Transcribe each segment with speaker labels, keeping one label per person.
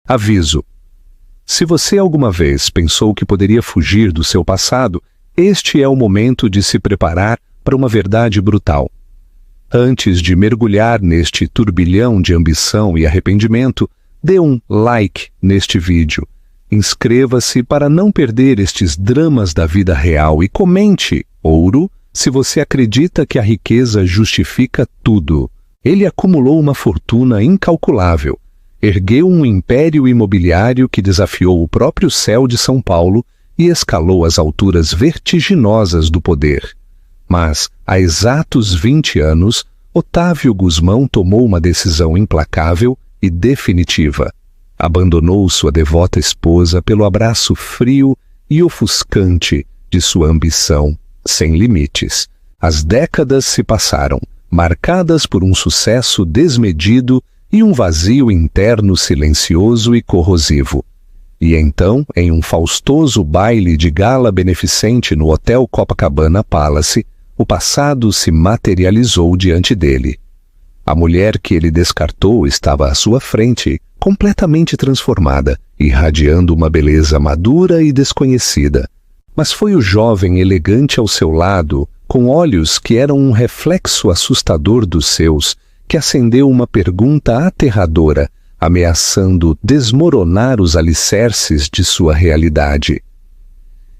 Speaker 1: Aviso: se você alguma vez pensou que poderia fugir do seu passado, este é o momento de se preparar para uma verdade brutal. Antes de mergulhar neste turbilhão de ambição e arrependimento, dê um like neste vídeo. Inscreva-se para não perder estes dramas da vida real e comente ouro se você acredita que a riqueza justifica tudo. Ele acumulou uma fortuna incalculável, ergueu um império imobiliário que desafiou o próprio céu de São Paulo e escalou as alturas vertiginosas do poder. Mas, há exatos 20 anos, Otávio Gusmão tomou uma decisão implacável e definitiva. Abandonou sua devota esposa pelo abraço frio e ofuscante de sua ambição sem limites. As décadas se passaram, marcadas por um sucesso desmedido e um vazio interno silencioso e corrosivo. E então, em um faustoso baile de gala beneficente no Hotel Copacabana Palace, o passado se materializou diante dele. A mulher que ele descartou estava à sua frente, completamente transformada, irradiando uma beleza madura e desconhecida. Mas foi o jovem elegante ao seu lado, com olhos que eram um reflexo assustador dos seus, que acendeu uma pergunta aterradora, ameaçando desmoronar os alicerces de sua realidade.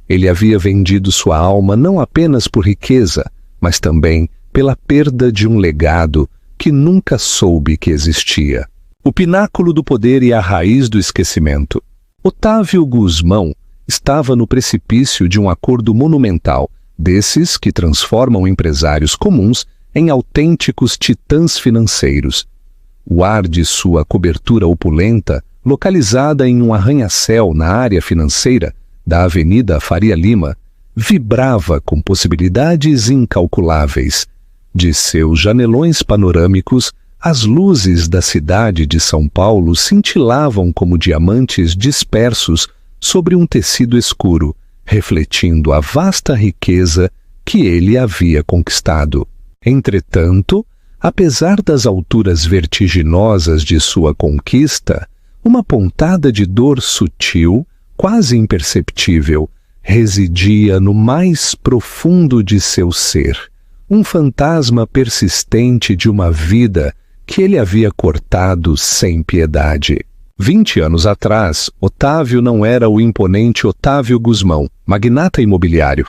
Speaker 1: Ele havia vendido sua alma não apenas por riqueza, mas também pela perda de um legado que nunca soube que existia. O pináculo do poder e a raiz do esquecimento. Otávio Gusmão estava no precipício de um acordo monumental, desses que transformam empresários comuns em autênticos titãs financeiros. O ar de sua cobertura opulenta, localizada em um arranha-céu na área financeira da Avenida Faria Lima, vibrava com possibilidades incalculáveis. De seus janelões panorâmicos, as luzes da cidade de São Paulo cintilavam como diamantes dispersos sobre um tecido escuro, refletindo a vasta riqueza que ele havia conquistado. Entretanto, apesar das alturas vertiginosas de sua conquista, uma pontada de dor sutil, quase imperceptível, residia no mais profundo de seu ser, um fantasma persistente de uma vida que ele havia cortado sem piedade. 20 anos atrás, Otávio não era o imponente Otávio Gusmão, magnata imobiliário.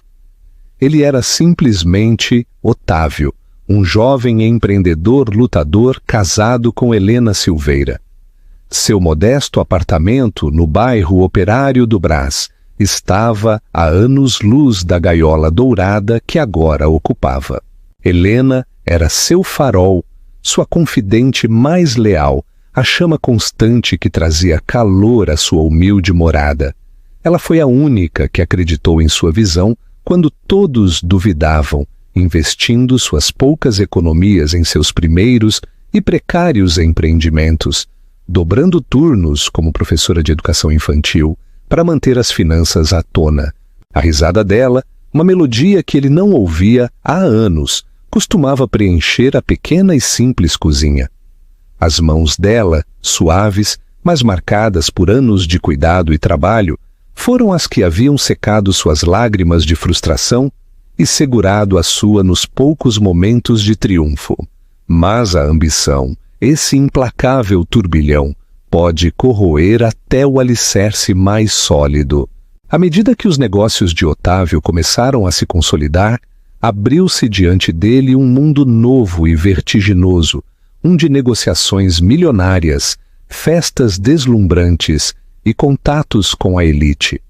Speaker 1: Ele era simplesmente Otávio, um jovem empreendedor lutador casado com Helena Silveira. Seu modesto apartamento no bairro Operário do Brás estava a anos-luz da gaiola dourada que agora ocupava. Helena era seu farol, sua confidente mais leal, a chama constante que trazia calor à sua humilde morada. Ela foi a única que acreditou em sua visão quando todos duvidavam, investindo suas poucas economias em seus primeiros e precários empreendimentos, dobrando turnos como professora de educação infantil para manter as finanças à tona. A risada dela, uma melodia que ele não ouvia há anos, costumava preencher a pequena e simples cozinha. As mãos dela, suaves, mas marcadas por anos de cuidado e trabalho, foram as que haviam secado suas lágrimas de frustração e segurado a sua nos poucos momentos de triunfo. Mas a ambição, esse implacável turbilhão, pode corroer até o alicerce mais sólido. À medida que os negócios de Otávio começaram a se consolidar, abriu-se diante dele um mundo novo e vertiginoso, um de negociações milionárias, festas deslumbrantes e contatos com a elite.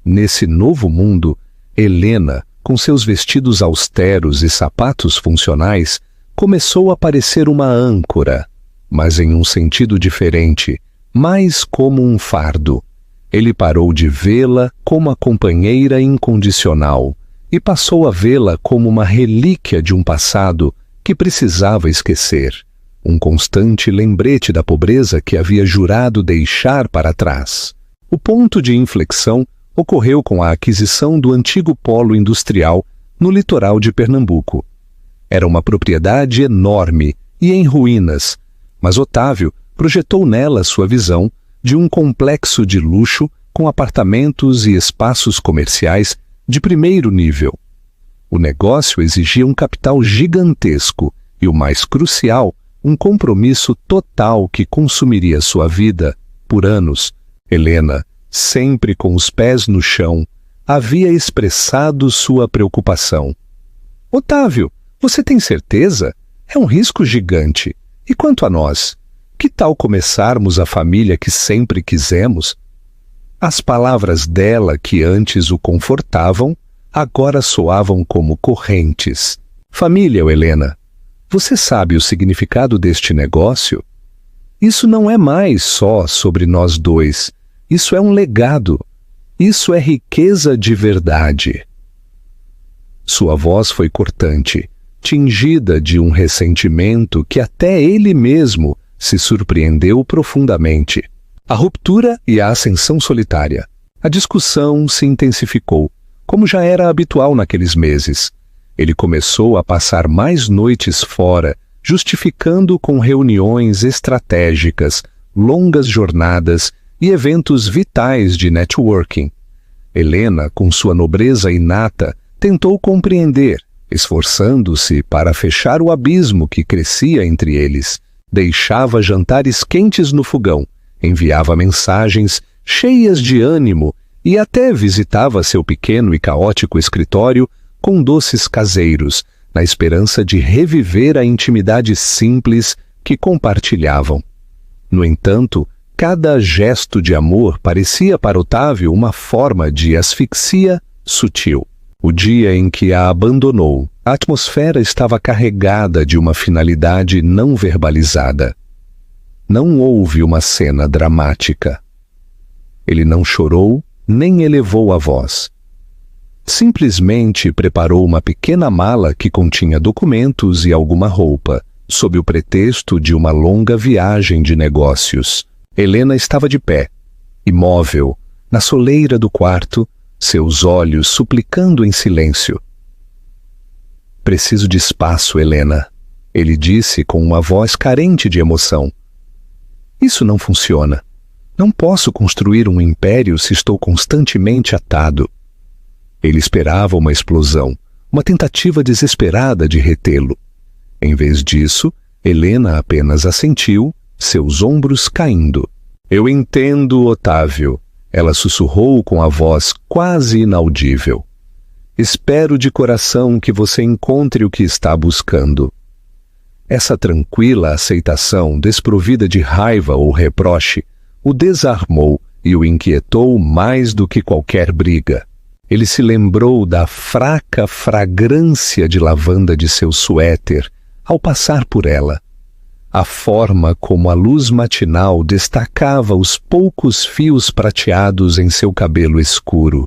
Speaker 1: Nesse novo mundo, Helena, com seus vestidos austeros e sapatos funcionais, começou a parecer uma âncora, mas em um sentido diferente, mais como um fardo. Ele parou de vê-la como a companheira incondicional e passou a vê-la como uma relíquia de um passado que precisava esquecer, um constante lembrete da pobreza que havia jurado deixar para trás. O ponto de inflexão ocorreu com a aquisição do antigo polo industrial no litoral de Pernambuco. Era uma propriedade enorme e em ruínas, mas Otávio projetou nela sua visão de um complexo de luxo com apartamentos e espaços comerciais de primeiro nível. O negócio exigia um capital gigantesco e, o mais crucial, um compromisso total que consumiria sua vida por anos. Helena, sempre com os pés no chão, havia expressado sua preocupação. Otávio, você tem certeza? É um risco gigante. E quanto a nós? Que tal começarmos a família que sempre quisemos? As palavras dela, que antes o confortavam, agora soavam como correntes. Família, Helena, você sabe o significado deste negócio? Isso não é mais só sobre nós dois. Isso é um legado. Isso é riqueza de verdade. Sua voz foi cortante, tingida de um ressentimento que até ele mesmo se surpreendeu profundamente. A ruptura e a ascensão solitária. A discussão se intensificou, como já era habitual naqueles meses. Ele começou a passar mais noites fora, justificando com reuniões estratégicas, longas jornadas e eventos vitais de networking. Helena, com sua nobreza inata, tentou compreender, esforçando-se para fechar o abismo que crescia entre eles. Deixava jantares quentes no fogão, enviava mensagens cheias de ânimo e até visitava seu pequeno e caótico escritório com doces caseiros, na esperança de reviver a intimidade simples que compartilhavam. No entanto, cada gesto de amor parecia para Otávio uma forma de asfixia sutil. O dia em que a abandonou, a atmosfera estava carregada de uma finalidade não verbalizada. Não houve uma cena dramática. Ele não chorou, nem elevou a voz. Simplesmente preparou uma pequena mala que continha documentos e alguma roupa, sob o pretexto de uma longa viagem de negócios. Helena estava de pé, imóvel, na soleira do quarto, seus olhos suplicando em silêncio. Preciso de espaço, Helena, ele disse com uma voz carente de emoção. Isso não funciona. Não posso construir um império se estou constantemente atado. Ele esperava uma explosão, uma tentativa desesperada de retê-lo. Em vez disso, Helena apenas assentiu, seus ombros caindo. Eu entendo, Otávio, ela sussurrou com a voz quase inaudível. Espero de coração que você encontre o que está buscando. Essa tranquila aceitação, desprovida de raiva ou reproche, o desarmou e o inquietou mais do que qualquer briga. Ele se lembrou da fraca fragrância de lavanda de seu suéter ao passar por ela. A forma como a luz matinal destacava os poucos fios prateados em seu cabelo escuro.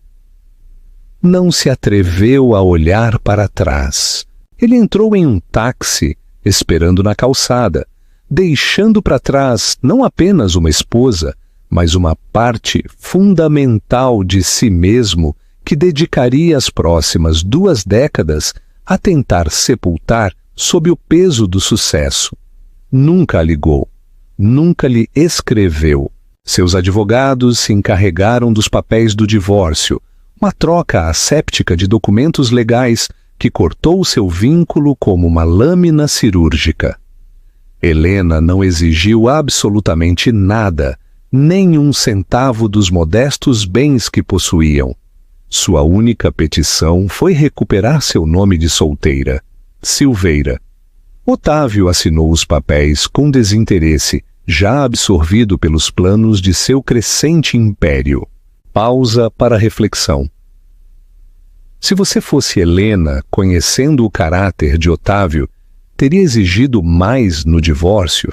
Speaker 1: Não se atreveu a olhar para trás. Ele entrou em um táxi, esperando na calçada, deixando para trás não apenas uma esposa, mas uma parte fundamental de si mesmo que dedicaria as próximas 2 décadas a tentar sepultar sob o peso do sucesso. Nunca a ligou, nunca lhe escreveu. Seus advogados se encarregaram dos papéis do divórcio, uma troca asséptica de documentos legais que cortou seu vínculo como uma lâmina cirúrgica. Helena não exigiu absolutamente nada, nem 1 centavo dos modestos bens que possuíam. Sua única petição foi recuperar seu nome de solteira, Silveira. Otávio assinou os papéis com desinteresse, já absorvido pelos planos de seu crescente império. Pausa para reflexão. Se você fosse Helena, conhecendo o caráter de Otávio, teria exigido mais no divórcio?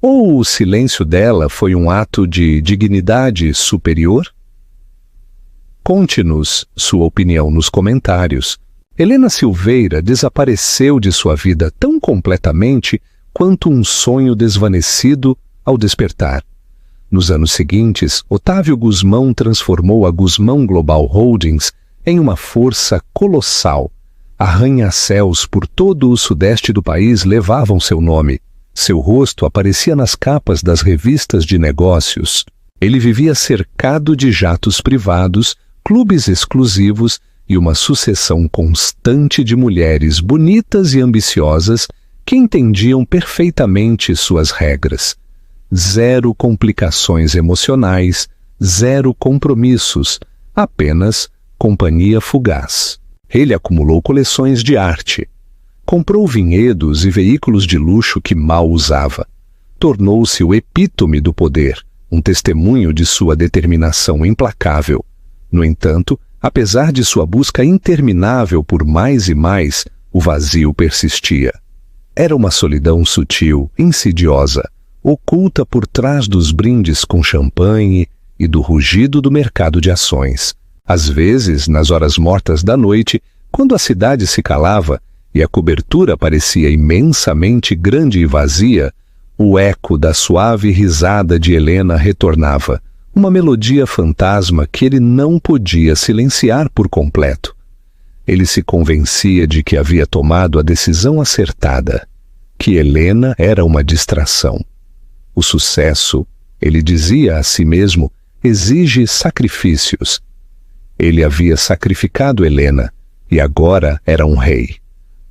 Speaker 1: Ou o silêncio dela foi um ato de dignidade superior? Conte-nos sua opinião nos comentários. Helena Silveira desapareceu de sua vida tão completamente quanto um sonho desvanecido ao despertar. Nos anos seguintes, Otávio Guzmão transformou a Guzmão Global Holdings em uma força colossal. Arranha-céus por todo o sudeste do país levavam seu nome. Seu rosto aparecia nas capas das revistas de negócios. Ele vivia cercado de jatos privados, clubes exclusivos e uma sucessão constante de mulheres bonitas e ambiciosas que entendiam perfeitamente suas regras. 0 complicações emocionais, 0 compromissos, apenas companhia fugaz. Ele acumulou coleções de arte. Comprou vinhedos e veículos de luxo que mal usava. Tornou-se o epítome do poder, um testemunho de sua determinação implacável. No entanto, apesar de sua busca interminável por mais e mais, o vazio persistia. Era uma solidão sutil, insidiosa, oculta por trás dos brindes com champanhe e do rugido do mercado de ações. Às vezes, nas horas mortas da noite, quando a cidade se calava e a cobertura parecia imensamente grande e vazia, o eco da suave risada de Helena retornava, uma melodia fantasma que ele não podia silenciar por completo. Ele se convencia de que havia tomado a decisão acertada, que Helena era uma distração. O sucesso, ele dizia a si mesmo, exige sacrifícios. Ele havia sacrificado Helena e agora era um rei.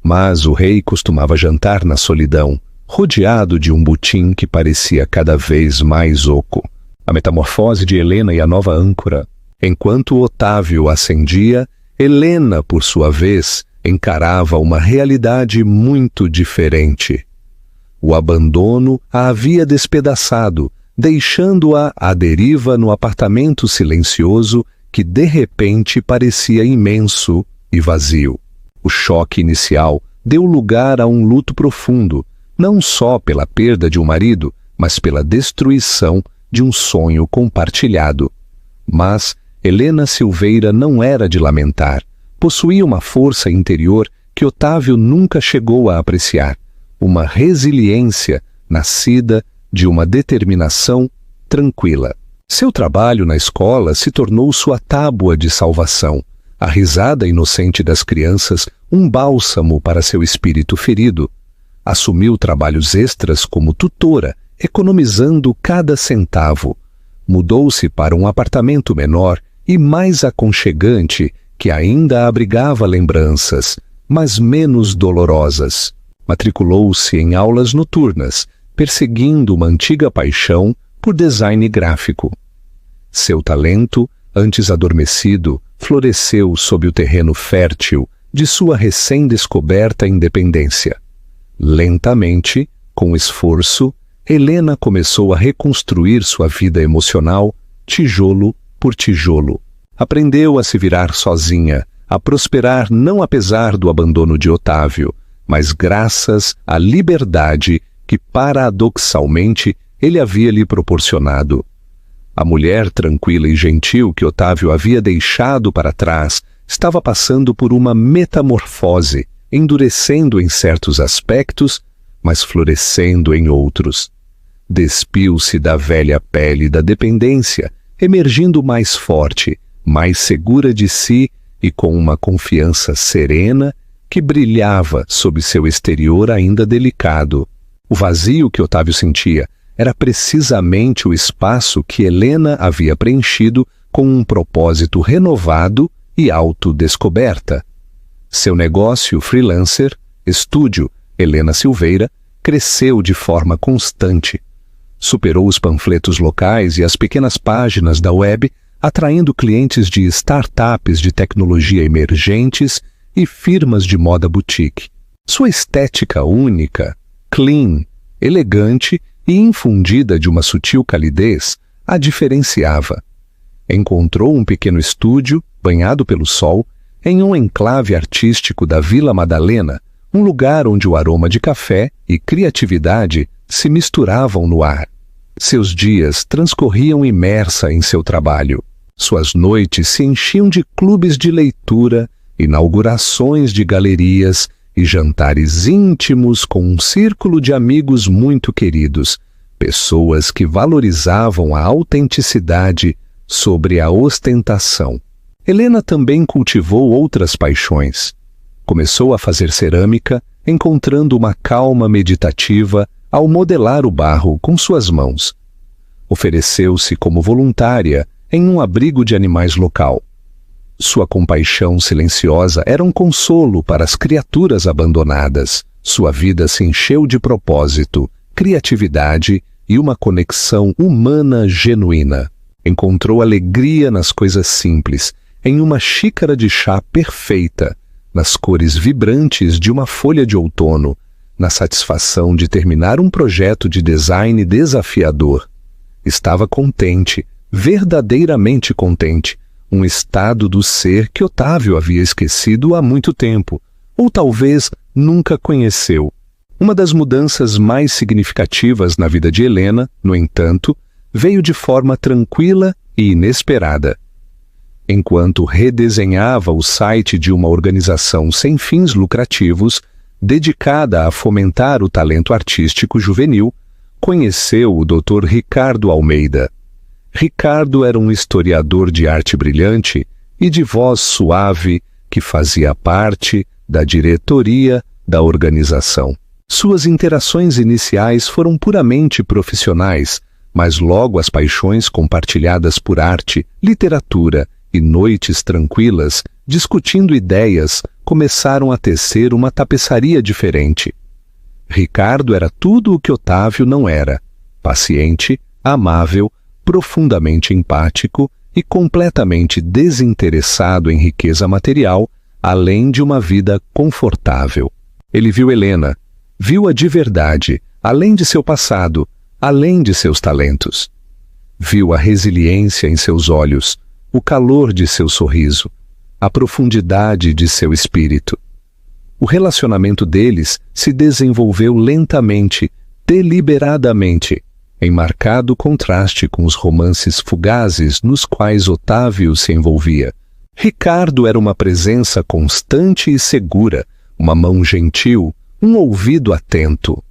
Speaker 1: Mas o rei costumava jantar na solidão, rodeado de um butim que parecia cada vez mais oco. A metamorfose de Helena e a nova âncora. Enquanto Otávio ascendia, Helena, por sua vez, encarava uma realidade muito diferente. O abandono a havia despedaçado, deixando-a à deriva no apartamento silencioso que de repente parecia imenso e vazio. O choque inicial deu lugar a um luto profundo, não só pela perda de um marido, mas pela destruição de um sonho compartilhado. Mas Helena Silveira não era de lamentar. Possuía uma força interior que Otávio nunca chegou a apreciar, uma resiliência nascida de uma determinação tranquila. Seu trabalho na escola se tornou sua tábua de salvação, a risada inocente das crianças um bálsamo para seu espírito ferido. Assumiu trabalhos extras como tutora, economizando cada centavo. Mudou-se para um apartamento menor e mais aconchegante que ainda abrigava lembranças, mas menos dolorosas. Matriculou-se em aulas noturnas, perseguindo uma antiga paixão por design gráfico. Seu talento, antes adormecido, floresceu sob o terreno fértil de sua recém-descoberta independência. Lentamente, com esforço, Helena começou a reconstruir sua vida emocional, tijolo por tijolo. Aprendeu a se virar sozinha, a prosperar não apesar do abandono de Otávio, mas graças à liberdade que, paradoxalmente, ele havia lhe proporcionado. A mulher tranquila e gentil que Otávio havia deixado para trás estava passando por uma metamorfose, endurecendo em certos aspectos, mas florescendo em outros. Despiu-se da velha pele da dependência, emergindo mais forte, mais segura de si e com uma confiança serena que brilhava sob seu exterior ainda delicado. O vazio que Otávio sentia era precisamente o espaço que Helena havia preenchido com um propósito renovado e autodescoberta. Seu negócio freelancer, estúdio Helena Silveira, cresceu de forma constante. Superou os panfletos locais e as pequenas páginas da web, atraindo clientes de startups de tecnologia emergentes e firmas de moda boutique. Sua estética única, clean, elegante e infundida de uma sutil calidez a diferenciava. Encontrou um pequeno estúdio, banhado pelo sol, em um enclave artístico da Vila Madalena, um lugar onde o aroma de café e criatividade se misturavam no ar. Seus dias transcorriam imersa em seu trabalho. Suas noites se enchiam de clubes de leitura, inaugurações de galerias e jantares íntimos com um círculo de amigos muito queridos, pessoas que valorizavam a autenticidade sobre a ostentação. Helena também cultivou outras paixões. Começou a fazer cerâmica, encontrando uma calma meditativa ao modelar o barro com suas mãos. Ofereceu-se como voluntária em um abrigo de animais local. Sua compaixão silenciosa era um consolo para as criaturas abandonadas. Sua vida se encheu de propósito, criatividade e uma conexão humana genuína. Encontrou alegria nas coisas simples, em uma xícara de chá perfeita, nas cores vibrantes de uma folha de outono, na satisfação de terminar um projeto de design desafiador. Estava contente, verdadeiramente contente, um estado do ser que Otávio havia esquecido há muito tempo, ou talvez nunca conheceu. Uma das mudanças mais significativas na vida de Helena, no entanto, veio de forma tranquila e inesperada. Enquanto redesenhava o site de uma organização sem fins lucrativos, dedicada a fomentar o talento artístico juvenil, conheceu o Dr. Ricardo Almeida. Ricardo era um historiador de arte brilhante e de voz suave que fazia parte da diretoria da organização. Suas interações iniciais foram puramente profissionais, mas logo as paixões compartilhadas por arte, literatura e noites tranquilas, discutindo ideias, começaram a tecer uma tapeçaria diferente. Ricardo era tudo o que Otávio não era: paciente, amável, profundamente empático e completamente desinteressado em riqueza material, além de uma vida confortável. Ele viu Helena, viu-a de verdade, além de seu passado, além de seus talentos. Viu a resiliência em seus olhos, o calor de seu sorriso, a profundidade de seu espírito. O relacionamento deles se desenvolveu lentamente, deliberadamente, em marcado contraste com os romances fugazes nos quais Otávio se envolvia. Ricardo era uma presença constante e segura, uma mão gentil, um ouvido atento.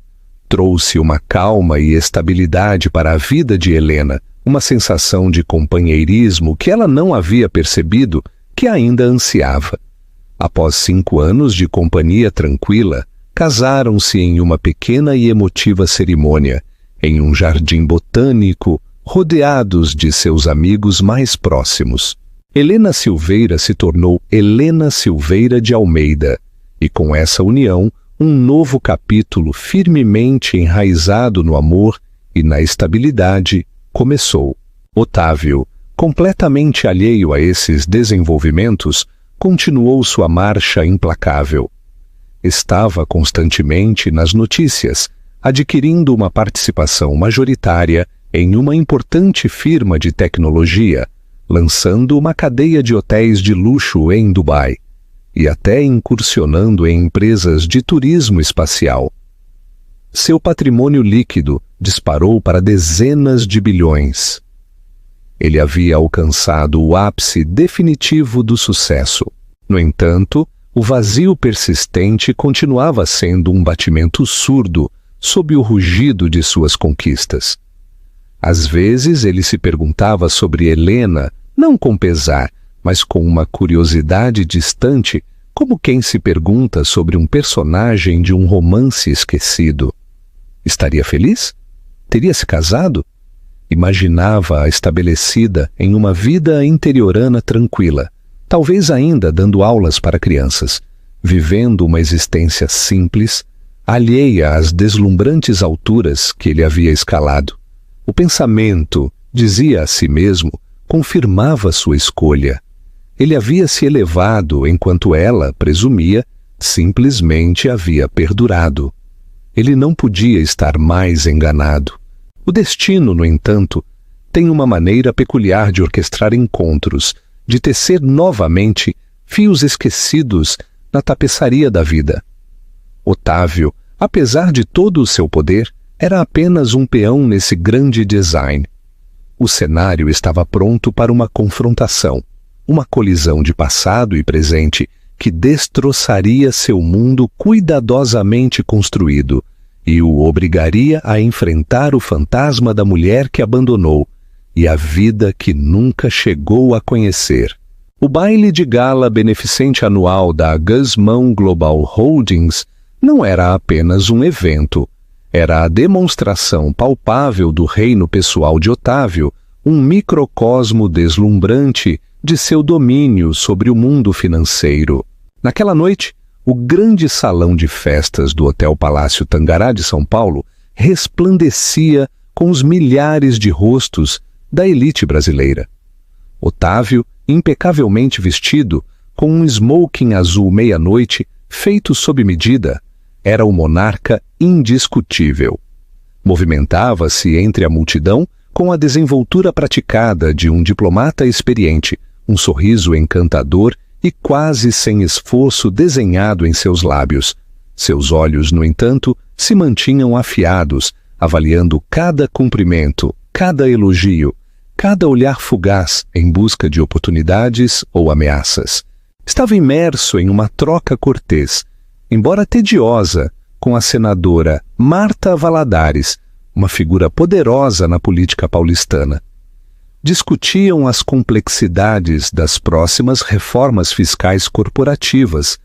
Speaker 1: Trouxe uma calma e estabilidade para a vida de Helena, uma sensação de companheirismo que ela não havia percebido, que ainda ansiava. Após 5 anos de companhia tranquila, casaram-se em uma pequena e emotiva cerimônia, em um jardim botânico, rodeados de seus amigos mais próximos. Helena Silveira se tornou Helena Silveira de Almeida, e com essa união, um novo capítulo firmemente enraizado no amor e na estabilidade começou. Otávio, completamente alheio a esses desenvolvimentos, continuou sua marcha implacável. Estava constantemente nas notícias, adquirindo uma participação majoritária em uma importante firma de tecnologia, lançando uma cadeia de hotéis de luxo em Dubai, e até incursionando em empresas de turismo espacial. Seu patrimônio líquido disparou para dezenas de bilhões. Ele havia alcançado o ápice definitivo do sucesso. No entanto, o vazio persistente continuava sendo um batimento surdo sob o rugido de suas conquistas. Às vezes ele se perguntava sobre Helena, não com pesar, mas com uma curiosidade distante, como quem se pergunta sobre um personagem de um romance esquecido. Estaria feliz? Teria se casado? Imaginava-a estabelecida em uma vida interiorana tranquila, talvez ainda dando aulas para crianças, vivendo uma existência simples, alheia às deslumbrantes alturas que ele havia escalado. O pensamento, dizia a si mesmo, confirmava sua escolha. Ele havia se elevado enquanto ela, presumia, simplesmente havia perdurado. Ele não podia estar mais enganado. O destino, no entanto, tem uma maneira peculiar de orquestrar encontros, de tecer novamente fios esquecidos na tapeçaria da vida. Otávio, apesar de todo o seu poder, era apenas um peão nesse grande design. O cenário estava pronto para uma confrontação, uma colisão de passado e presente que destroçaria seu mundo cuidadosamente construído e o obrigaria a enfrentar o fantasma da mulher que abandonou e a vida que nunca chegou a conhecer. O baile de gala beneficente anual da Guzmão Global Holdings não era apenas um evento, Era a demonstração palpável do reino pessoal de Otávio, um microcosmo deslumbrante de seu domínio sobre o mundo financeiro. Naquela noite, o grande salão de festas do Hotel Palácio Tangará de São Paulo resplandecia com os milhares de rostos da elite brasileira. Otávio, impecavelmente vestido, com um smoking azul meia-noite, feito sob medida, era o monarca indiscutível. Movimentava-se entre a multidão com a desenvoltura praticada de um diplomata experiente, um sorriso encantador e quase sem esforço desenhado em seus lábios. Seus olhos, no entanto, se mantinham afiados, avaliando cada cumprimento, cada elogio, cada olhar fugaz em busca de oportunidades ou ameaças. Estava imerso em uma troca cortês, embora tediosa, com a senadora Marta Valadares, uma figura poderosa na política paulistana. Discutiam as complexidades das próximas reformas fiscais corporativas,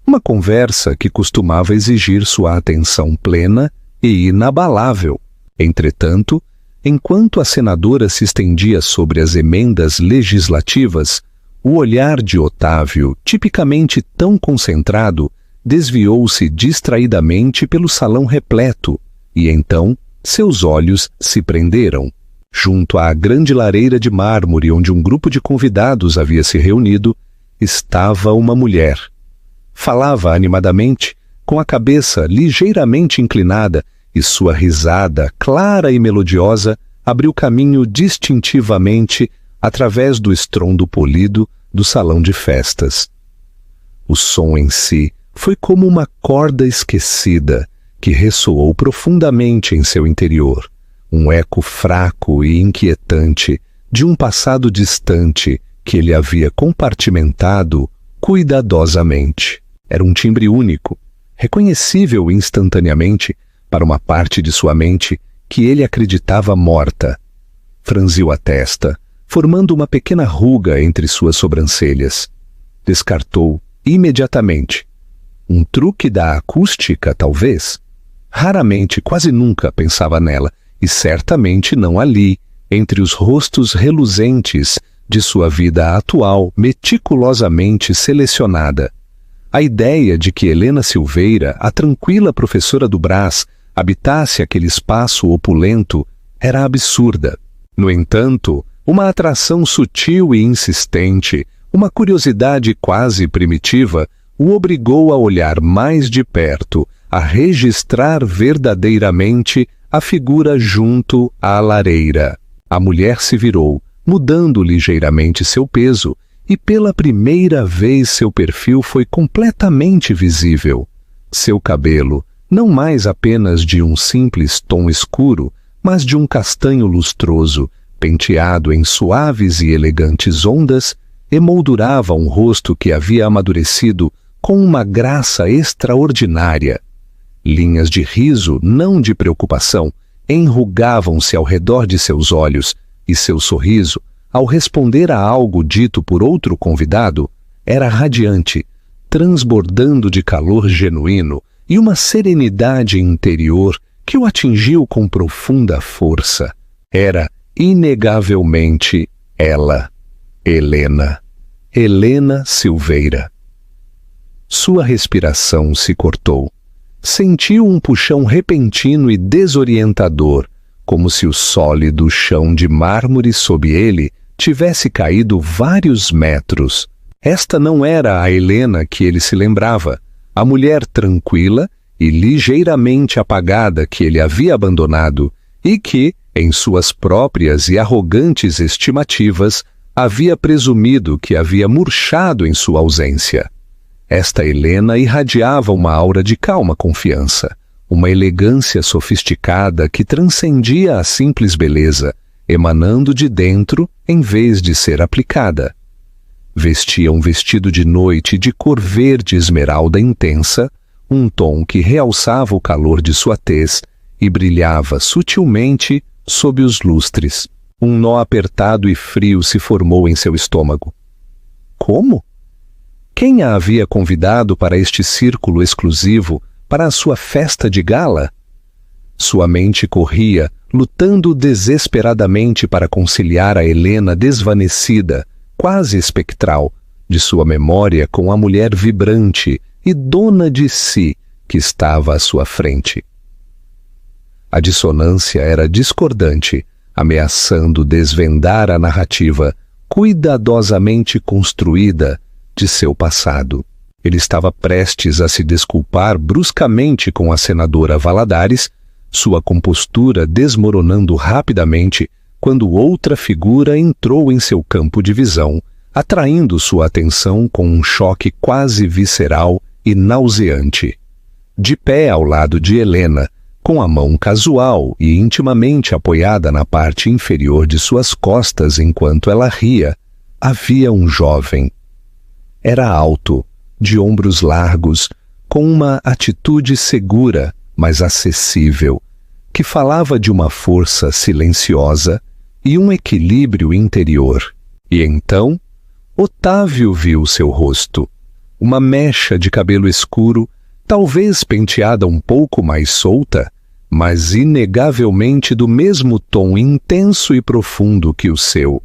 Speaker 1: uma conversa que costumava exigir sua atenção plena e inabalável. Entretanto, enquanto a senadora se estendia sobre as emendas legislativas, o olhar de Otávio, tipicamente tão concentrado, desviou-se distraidamente pelo salão repleto, e então seus olhos se prenderam. Junto à grande lareira de mármore onde um grupo de convidados havia se reunido, estava uma mulher. Falava animadamente, com a cabeça ligeiramente inclinada, e sua risada, clara e melodiosa, abriu caminho distintivamente através do estrondo polido do salão de festas. O som em si foi como uma corda esquecida que ressoou profundamente em seu interior, um eco fraco e inquietante de um passado distante que ele havia compartimentado cuidadosamente. Era um timbre único, reconhecível instantaneamente para uma parte de sua mente que ele acreditava morta. Franziu a testa, formando uma pequena ruga entre suas sobrancelhas. Descartou imediatamente. Um truque da acústica, talvez? Raramente, quase nunca pensava nela, e certamente não ali, entre os rostos reluzentes de sua vida atual, meticulosamente selecionada. A ideia de que Helena Silveira, a tranquila professora do Brás, habitasse aquele espaço opulento era absurda. No entanto, uma atração sutil e insistente, uma curiosidade quase primitiva, o obrigou a olhar mais de perto, a registrar verdadeiramente a figura junto à lareira. A mulher se virou, mudando ligeiramente seu peso, e pela primeira vez seu perfil foi completamente visível. Seu cabelo, não mais apenas de um simples tom escuro, mas de um castanho lustroso, penteado em suaves e elegantes ondas, emoldurava um rosto que havia amadurecido com uma graça extraordinária. Linhas de riso, não de preocupação, enrugavam-se ao redor de seus olhos, e seu sorriso, ao responder a algo dito por outro convidado, era radiante, transbordando de calor genuíno e uma serenidade interior que o atingiu com profunda força. Era, inegavelmente, ela, Helena Silveira. Sua respiração se cortou. Sentiu um puxão repentino e desorientador, como se o sólido chão de mármore sob ele tivesse caído vários metros. Esta não era a Helena que ele se lembrava, a mulher tranquila e ligeiramente apagada que ele havia abandonado e que, em suas próprias e arrogantes estimativas, havia presumido que havia murchado em sua ausência. Esta Helena irradiava uma aura de calma confiança, uma elegância sofisticada que transcendia a simples beleza, emanando de dentro em vez de ser aplicada. Vestia um vestido de noite de cor verde esmeralda intensa, um tom que realçava o calor de sua tez e brilhava sutilmente sob os lustres. Um nó apertado e frio se formou em seu estômago. Como? Quem a havia convidado para este círculo exclusivo, para a sua festa de gala? Sua mente corria, lutando desesperadamente para conciliar a Helena desvanecida, quase espectral, de sua memória com a mulher vibrante e dona de si que estava à sua frente. A dissonância era discordante, ameaçando desvendar a narrativa cuidadosamente construída de seu passado. Ele estava prestes a se desculpar bruscamente com a senadora Valadares, sua compostura desmoronando rapidamente quando outra figura entrou em seu campo de visão, atraindo sua atenção com um choque quase visceral e nauseante. De pé ao lado de Helena, com a mão casual e intimamente apoiada na parte inferior de suas costas enquanto ela ria, havia um jovem. Era alto, de ombros largos, com uma atitude segura, mas acessível, que falava de uma força silenciosa e um equilíbrio interior. E então, Otávio viu seu rosto. Uma mecha de cabelo escuro, talvez penteada um pouco mais solta, mas inegavelmente do mesmo tom intenso e profundo que o seu.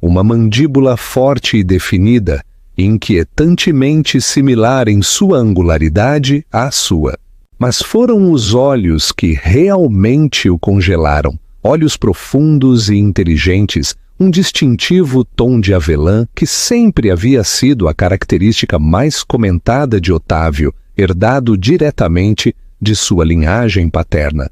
Speaker 1: Uma mandíbula forte e definida, inquietantemente similar em sua angularidade à sua. Mas foram os olhos que realmente o congelaram, olhos profundos e inteligentes, um distintivo tom de avelã que sempre havia sido a característica mais comentada de Otávio, herdado diretamente de sua linhagem paterna.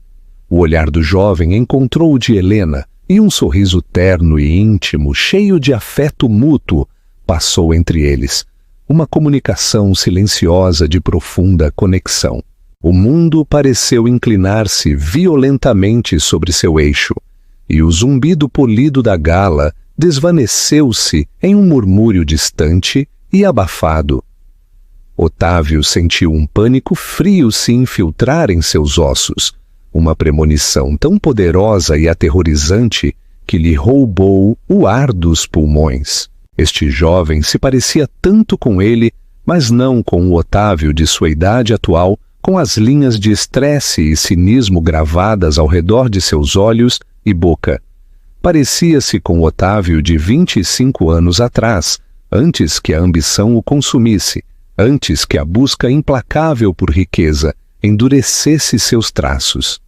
Speaker 1: O olhar do jovem encontrou o de Helena, e um sorriso terno e íntimo, cheio de afeto mútuo, passou entre eles, uma comunicação silenciosa de profunda conexão. O mundo pareceu inclinar-se violentamente sobre seu eixo, e o zumbido polido da gala desvaneceu-se em um murmúrio distante e abafado. Otávio sentiu um pânico frio se infiltrar em seus ossos, uma premonição tão poderosa e aterrorizante que lhe roubou o ar dos pulmões. Este jovem se parecia tanto com ele, mas não com o Otávio de sua idade atual, com as linhas de estresse e cinismo gravadas ao redor de seus olhos e boca. Parecia-se com o Otávio de 25 anos atrás, antes que a ambição o consumisse, antes que a busca implacável por riqueza endurecesse seus traços.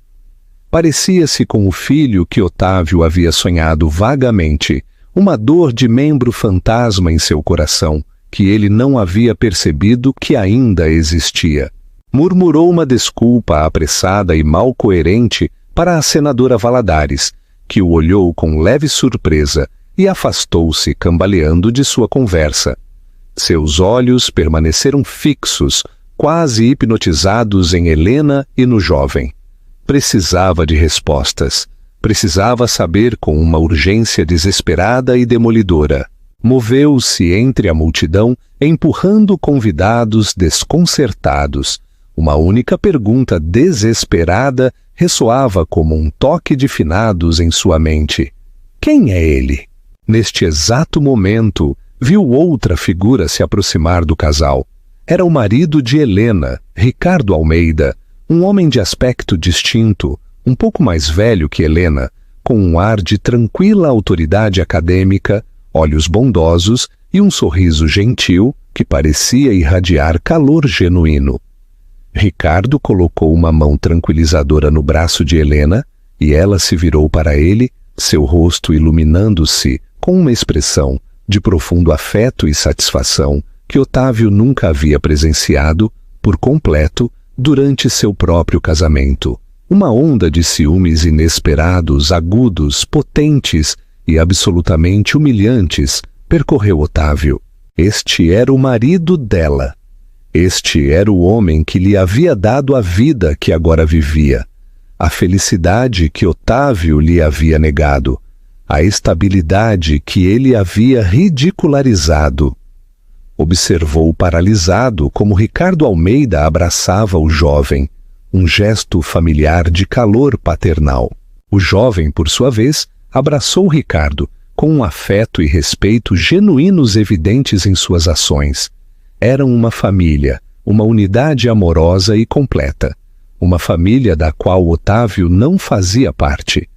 Speaker 1: Parecia-se com o filho que Otávio havia sonhado vagamente, uma dor de membro fantasma em seu coração, que ele não havia percebido que ainda existia. Murmurou uma desculpa apressada e mal coerente para a senadora Valadares, que o olhou com leve surpresa e afastou-se cambaleando de sua conversa. Seus olhos permaneceram fixos, quase hipnotizados em Helena e no jovem. Precisava de respostas. Precisava saber com uma urgência desesperada e demolidora. Moveu-se entre a multidão, empurrando convidados desconcertados. Uma única pergunta desesperada ressoava como um toque de finados em sua mente. Quem é ele? Neste exato momento, viu outra figura se aproximar do casal. Era o marido de Helena, Ricardo Almeida, um homem de aspecto distinto, um pouco mais velho que Helena, com um ar de tranquila autoridade acadêmica, olhos bondosos e um sorriso gentil que parecia irradiar calor genuíno. Ricardo colocou uma mão tranquilizadora no braço de Helena e ela se virou para ele, seu rosto iluminando-se com uma expressão de profundo afeto e satisfação que Otávio nunca havia presenciado, por completo, durante seu próprio casamento. Uma onda de ciúmes inesperados, agudos, potentes e absolutamente humilhantes percorreu Otávio. Este era o marido dela. Este era o homem que lhe havia dado a vida que agora vivia, a felicidade que Otávio lhe havia negado, a estabilidade que ele havia ridicularizado. Observou paralisado como Ricardo Almeida abraçava o jovem, um gesto familiar de calor paternal. O jovem, por sua vez, abraçou Ricardo, com um afeto e respeito genuínos evidentes em suas ações. Eram uma família, uma unidade amorosa e completa. uma família da qual Otávio não fazia parte.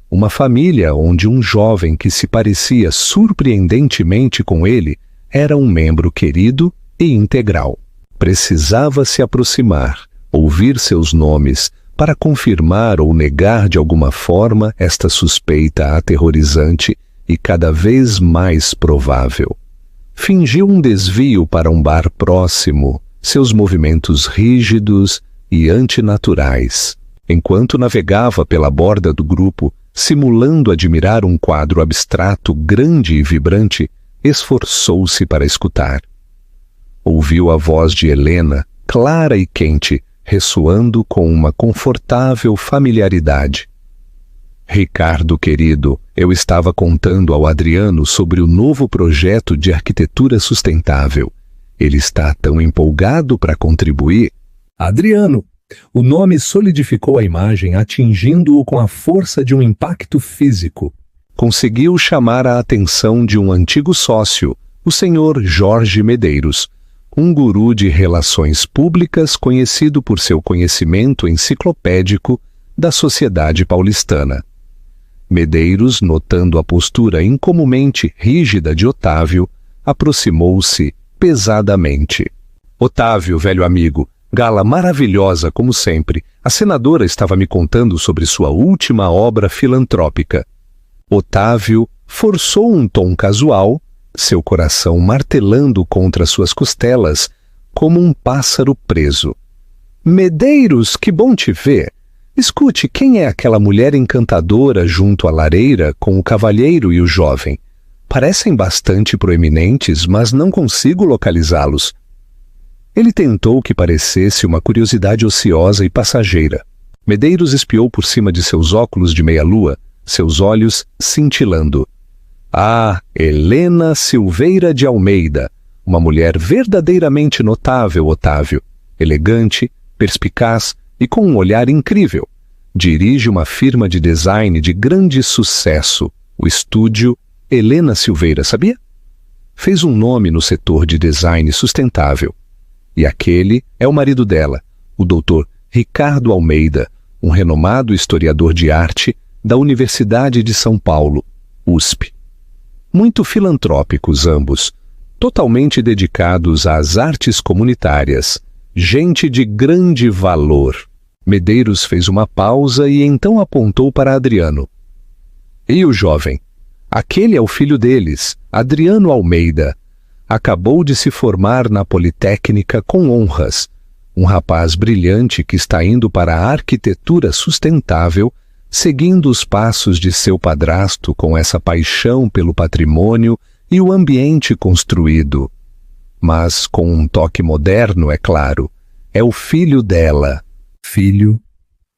Speaker 1: Uma família onde um jovem que se parecia surpreendentemente com ele era um membro querido e integral. Precisava se aproximar, ouvir seus nomes, para confirmar ou negar de alguma forma esta suspeita aterrorizante e cada vez mais provável. Fingiu um desvio para um bar próximo, seus movimentos rígidos e antinaturais. Enquanto navegava pela borda do grupo, simulando admirar um quadro abstrato grande e vibrante, esforçou-se para escutar. Ouviu a voz de Helena, clara e quente, ressoando com uma confortável familiaridade. Ricardo, querido, eu estava contando ao Adriano sobre o novo projeto de arquitetura sustentável. Ele está tão empolgado para contribuir.
Speaker 2: Adriano. O nome solidificou a imagem, atingindo-o com a força de um impacto físico.
Speaker 1: Conseguiu chamar a atenção de um antigo sócio, o senhor Jorge Medeiros, um guru de relações públicas conhecido por seu conhecimento enciclopédico da sociedade paulistana. Medeiros, notando a postura incomumente rígida de Otávio, aproximou-se pesadamente. Otávio, velho amigo, gala maravilhosa como sempre, a senadora estava me contando sobre sua última obra filantrópica. Otávio forçou um tom casual, seu coração martelando contra suas costelas, como um pássaro preso. Medeiros, que bom te ver! Escute, quem é aquela mulher encantadora junto à lareira com o cavalheiro e o jovem? Parecem bastante proeminentes, mas não consigo localizá-los. Ele tentou que parecesse uma curiosidade ociosa e passageira. Medeiros espiou por cima de seus óculos de meia-lua, seus olhos cintilando. Ah, Helena Silveira de Almeida, uma mulher verdadeiramente notável, Otávio, elegante, perspicaz e com um olhar incrível. Dirige uma firma de design de grande sucesso, o estúdio Helena Silveira, sabia? Fez um nome no setor de design sustentável. E aquele é o marido dela, o Dr. Ricardo Almeida, um renomado historiador de arte da Universidade de São Paulo, USP. Muito filantrópicos ambos, totalmente dedicados às artes comunitárias, gente de grande valor. Medeiros fez uma pausa e então apontou para Adriano. E o jovem? Aquele é o filho deles, Adriano Almeida. Acabou de se formar na Politécnica com honras. Um rapaz brilhante que está indo para a arquitetura sustentável, seguindo os passos de seu padrasto com essa paixão pelo patrimônio e o ambiente construído. Mas com um toque moderno, é claro. É o filho dela.
Speaker 2: Filho.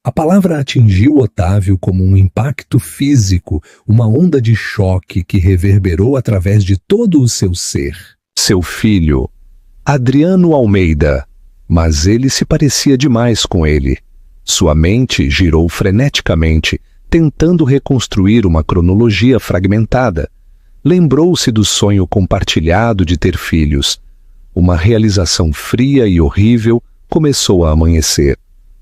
Speaker 2: A palavra atingiu Otávio como um impacto físico, uma onda de choque que reverberou através de todo o seu ser.
Speaker 1: Seu filho, Adriano Almeida, mas ele se parecia demais com ele. Sua mente girou freneticamente, tentando reconstruir uma cronologia fragmentada. Lembrou-se do sonho compartilhado de ter filhos. Uma realização fria e horrível começou a amanhecer.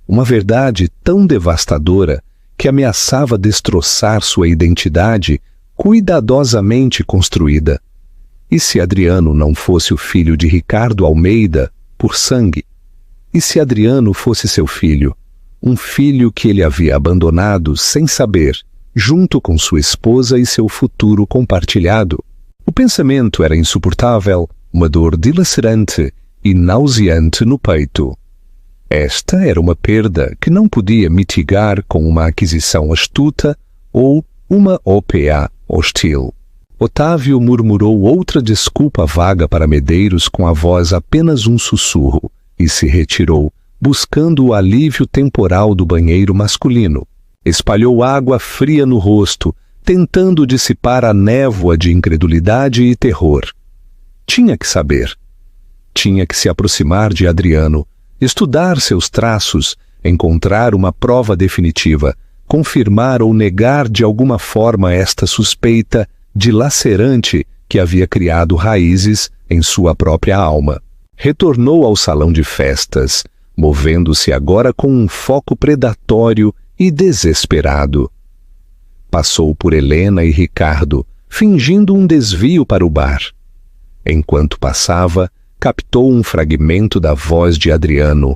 Speaker 1: Uma verdade tão devastadora que ameaçava destroçar sua identidade cuidadosamente construída. E se Adriano não fosse o filho de Ricardo Almeida, por sangue? E se Adriano fosse seu filho? Um filho que ele havia abandonado sem saber, junto com sua esposa e seu futuro compartilhado. O pensamento era insuportável, uma dor dilacerante e nauseante no peito. Esta era uma perda que não podia mitigar com uma aquisição astuta ou uma OPA hostil. Otávio murmurou outra desculpa vaga para Medeiros com a voz apenas um sussurro e se retirou, buscando o alívio temporal do banheiro masculino. Espalhou água fria no rosto, tentando dissipar a névoa de incredulidade e terror. Tinha que saber. Tinha que se aproximar de Adriano, estudar seus traços, encontrar uma prova definitiva, confirmar ou negar de alguma forma esta suspeita dilacerante que havia criado raízes em sua própria alma. Retornou ao salão de festas, movendo-se agora com um foco predatório e desesperado. Passou por Helena e Ricardo, fingindo um desvio para o bar. Enquanto passava, captou um fragmento da voz de Adriano,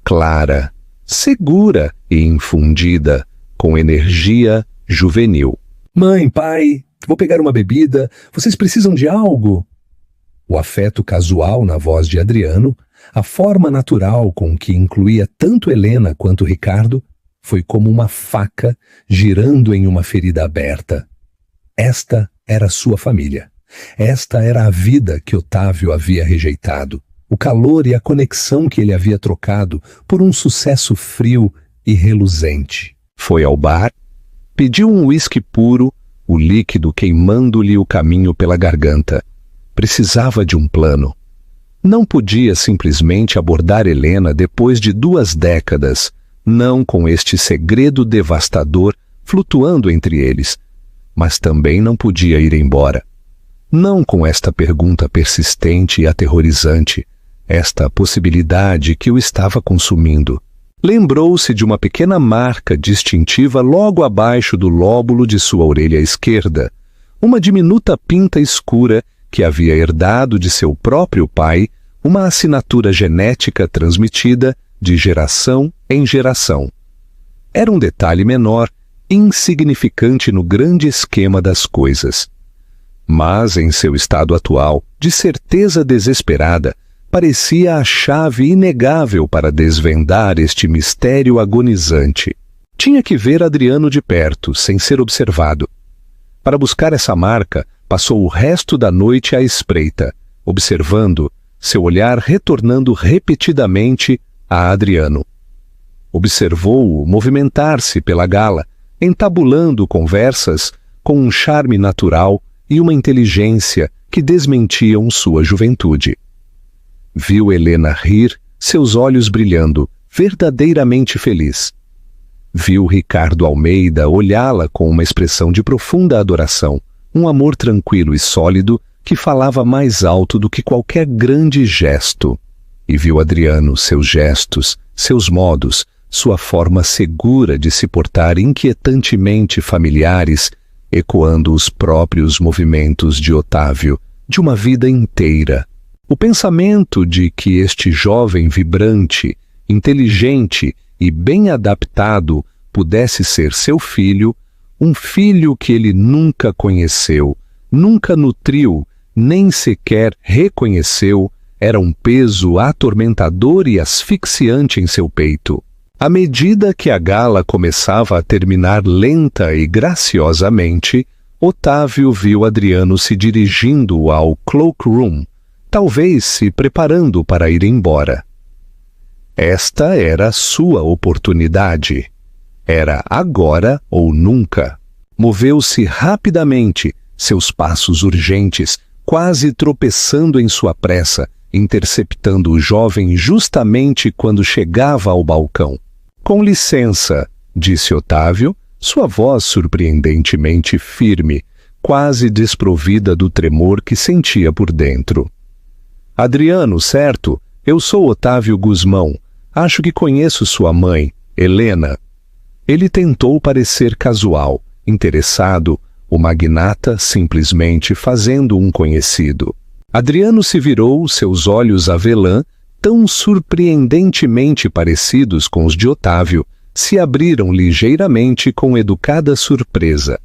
Speaker 1: clara, segura e infundida, com energia juvenil.
Speaker 2: Mãe, pai, vou pegar uma bebida. Vocês precisam de algo? O afeto casual na voz de Adriano, a forma natural com que incluía tanto Helena quanto Ricardo, foi como uma faca girando em uma ferida aberta. Esta era sua família. Esta era a vida que Otávio havia rejeitado, o calor e a conexão que ele havia trocado por um sucesso frio e reluzente.
Speaker 1: Foi ao bar, pediu um uísque puro, o líquido queimando-lhe o caminho pela garganta. Precisava de um plano. Não podia simplesmente abordar Helena depois de 2 décadas, não com este segredo devastador flutuando entre eles, mas também não podia ir embora. Não com esta pergunta persistente e aterrorizante, esta possibilidade que o estava consumindo. Lembrou-se de uma pequena marca distintiva logo abaixo do lóbulo de sua orelha esquerda, uma diminuta pinta escura que havia herdado de seu próprio pai, uma assinatura genética transmitida de geração em geração. Era um detalhe menor, insignificante no grande esquema das coisas. Mas, em seu estado atual, de certeza desesperada, parecia a chave inegável para desvendar este mistério agonizante. Tinha que ver Adriano de perto, sem ser observado. Para buscar essa marca, passou o resto da noite à espreita, observando, seu olhar retornando repetidamente a Adriano. Observou-o movimentar-se pela gala, entabulando conversas com um charme natural e uma inteligência que desmentiam sua juventude. Viu Helena rir, seus olhos brilhando, verdadeiramente feliz. Viu Ricardo Almeida olhá-la com uma expressão de profunda adoração, um amor tranquilo e sólido que falava mais alto do que qualquer grande gesto. E viu Adriano, seus gestos, seus modos, sua forma segura de se portar inquietantemente familiares, ecoando os próprios movimentos de Otávio, de uma vida inteira. O pensamento de que este jovem vibrante, inteligente e bem adaptado pudesse ser seu filho, um filho que ele nunca conheceu, nunca nutriu, nem sequer reconheceu, era um peso atormentador e asfixiante em seu peito. À medida que a gala começava a terminar lenta e graciosamente, Otávio viu Adriano se dirigindo ao cloakroom, talvez se preparando para ir embora. Esta era a sua oportunidade. Era agora ou nunca. Moveu-se rapidamente, seus passos urgentes, quase tropeçando em sua pressa, interceptando o jovem justamente quando chegava ao balcão. Com licença, disse Otávio, sua voz surpreendentemente firme, quase desprovida do tremor que sentia por dentro. Adriano, certo? Eu sou Otávio Guzmão. Acho que conheço sua mãe, Helena. Ele tentou parecer casual, interessado, o magnata simplesmente fazendo um conhecido. Adriano se virou, seus olhos avelã, tão surpreendentemente parecidos com os de Otávio, se abriram ligeiramente com educada surpresa.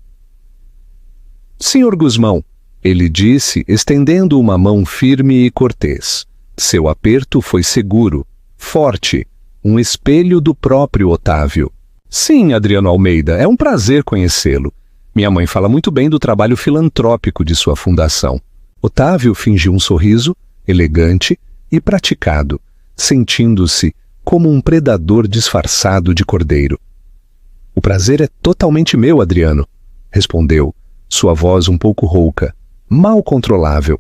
Speaker 1: Senhor Guzmão, ele disse, estendendo uma mão firme e cortês. Seu aperto foi seguro, forte, um espelho do próprio Otávio. Sim, Adriano Almeida, é um prazer conhecê-lo. Minha mãe fala muito bem do trabalho filantrópico de sua fundação. Otávio fingiu um sorriso, elegante e praticado, sentindo-se como um predador disfarçado de cordeiro. O prazer é totalmente meu, Adriano, respondeu, sua voz um pouco rouca, mal controlável.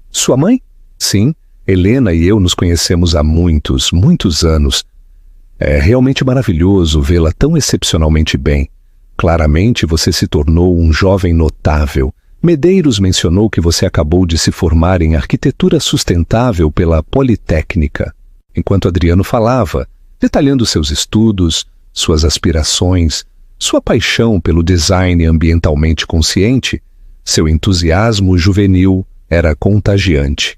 Speaker 1: Sua mãe? Sim, Helena e eu nos conhecemos há muitos, muitos anos. É realmente maravilhoso vê-la tão excepcionalmente bem. Claramente você se tornou um jovem notável. Medeiros mencionou que você acabou de se formar em arquitetura sustentável pela Politécnica. enquanto Adriano falava, detalhando seus estudos, suas aspirações, sua paixão pelo design ambientalmente consciente, seu entusiasmo juvenil era contagiante.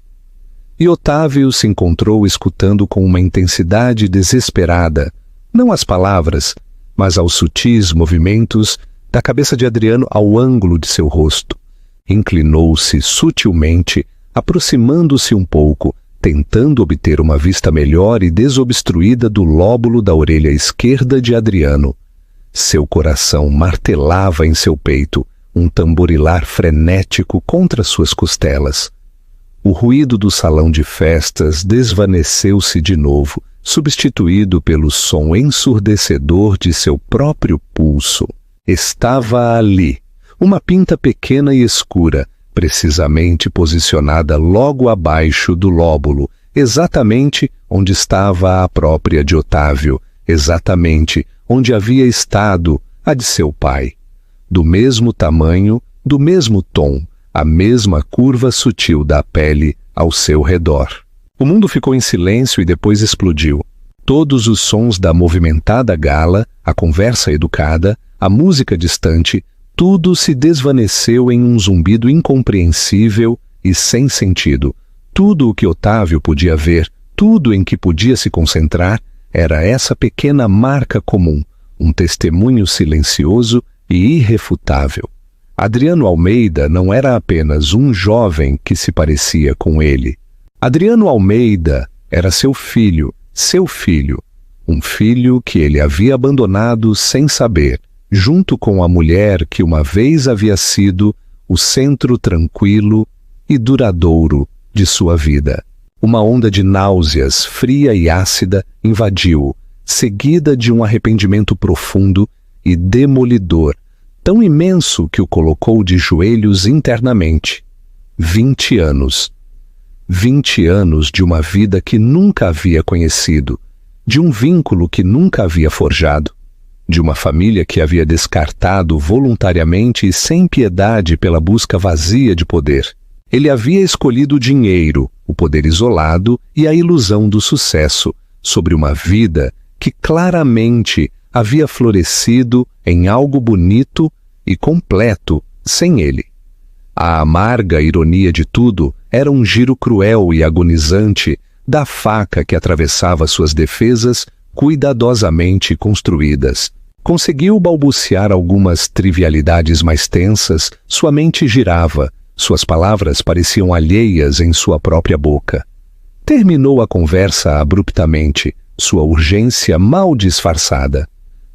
Speaker 1: E Otávio se encontrou escutando com uma intensidade desesperada, não as palavras, mas aos sutis movimentos da cabeça de Adriano ao ângulo de seu rosto. Inclinou-se sutilmente, aproximando-se um pouco, tentando obter uma vista melhor e desobstruída do lóbulo da orelha esquerda de Adriano. Seu coração martelava em seu peito, um tamborilar frenético contra suas costelas. O ruído do salão de festas desvaneceu-se de novo, substituído pelo som ensurdecedor de seu próprio pulso. Estava ali, uma pinta pequena e escura, precisamente posicionada logo abaixo do lóbulo, exatamente onde estava a própria de Otávio, exatamente onde havia estado a de seu pai. Do mesmo tamanho, do mesmo tom, a mesma curva sutil da pele ao seu redor. O mundo ficou em silêncio e depois explodiu. Todos os sons da movimentada gala, a conversa educada, a música distante, tudo se desvaneceu em um zumbido incompreensível e sem sentido. Tudo o que Otávio podia ver, tudo em que podia se concentrar, era essa pequena marca comum, um testemunho silencioso e irrefutável. Adriano Almeida não era apenas um jovem que se parecia com ele. Adriano Almeida era seu filho, um filho que ele havia abandonado sem saber, junto com a mulher que uma vez havia sido o centro tranquilo e duradouro de sua vida. Uma onda de náuseas, fria e ácida, invadiu-o, seguida de um arrependimento profundo e demolidor, tão imenso que o colocou de joelhos internamente. 20 anos. 20 anos de uma vida que nunca havia conhecido, de um vínculo que nunca havia forjado, de uma família que havia descartado voluntariamente e sem piedade pela busca vazia de poder. Ele havia escolhido o dinheiro, o poder isolado e a ilusão do sucesso, sobre uma vida que claramente havia florescido em algo bonito e completo sem ele. A amarga ironia de tudo era um giro cruel e agonizante da faca que atravessava suas defesas cuidadosamente construídas. Conseguiu balbuciar algumas trivialidades mais tensas, sua mente girava, suas palavras pareciam alheias em sua própria boca. Terminou a conversa abruptamente, sua urgência mal disfarçada.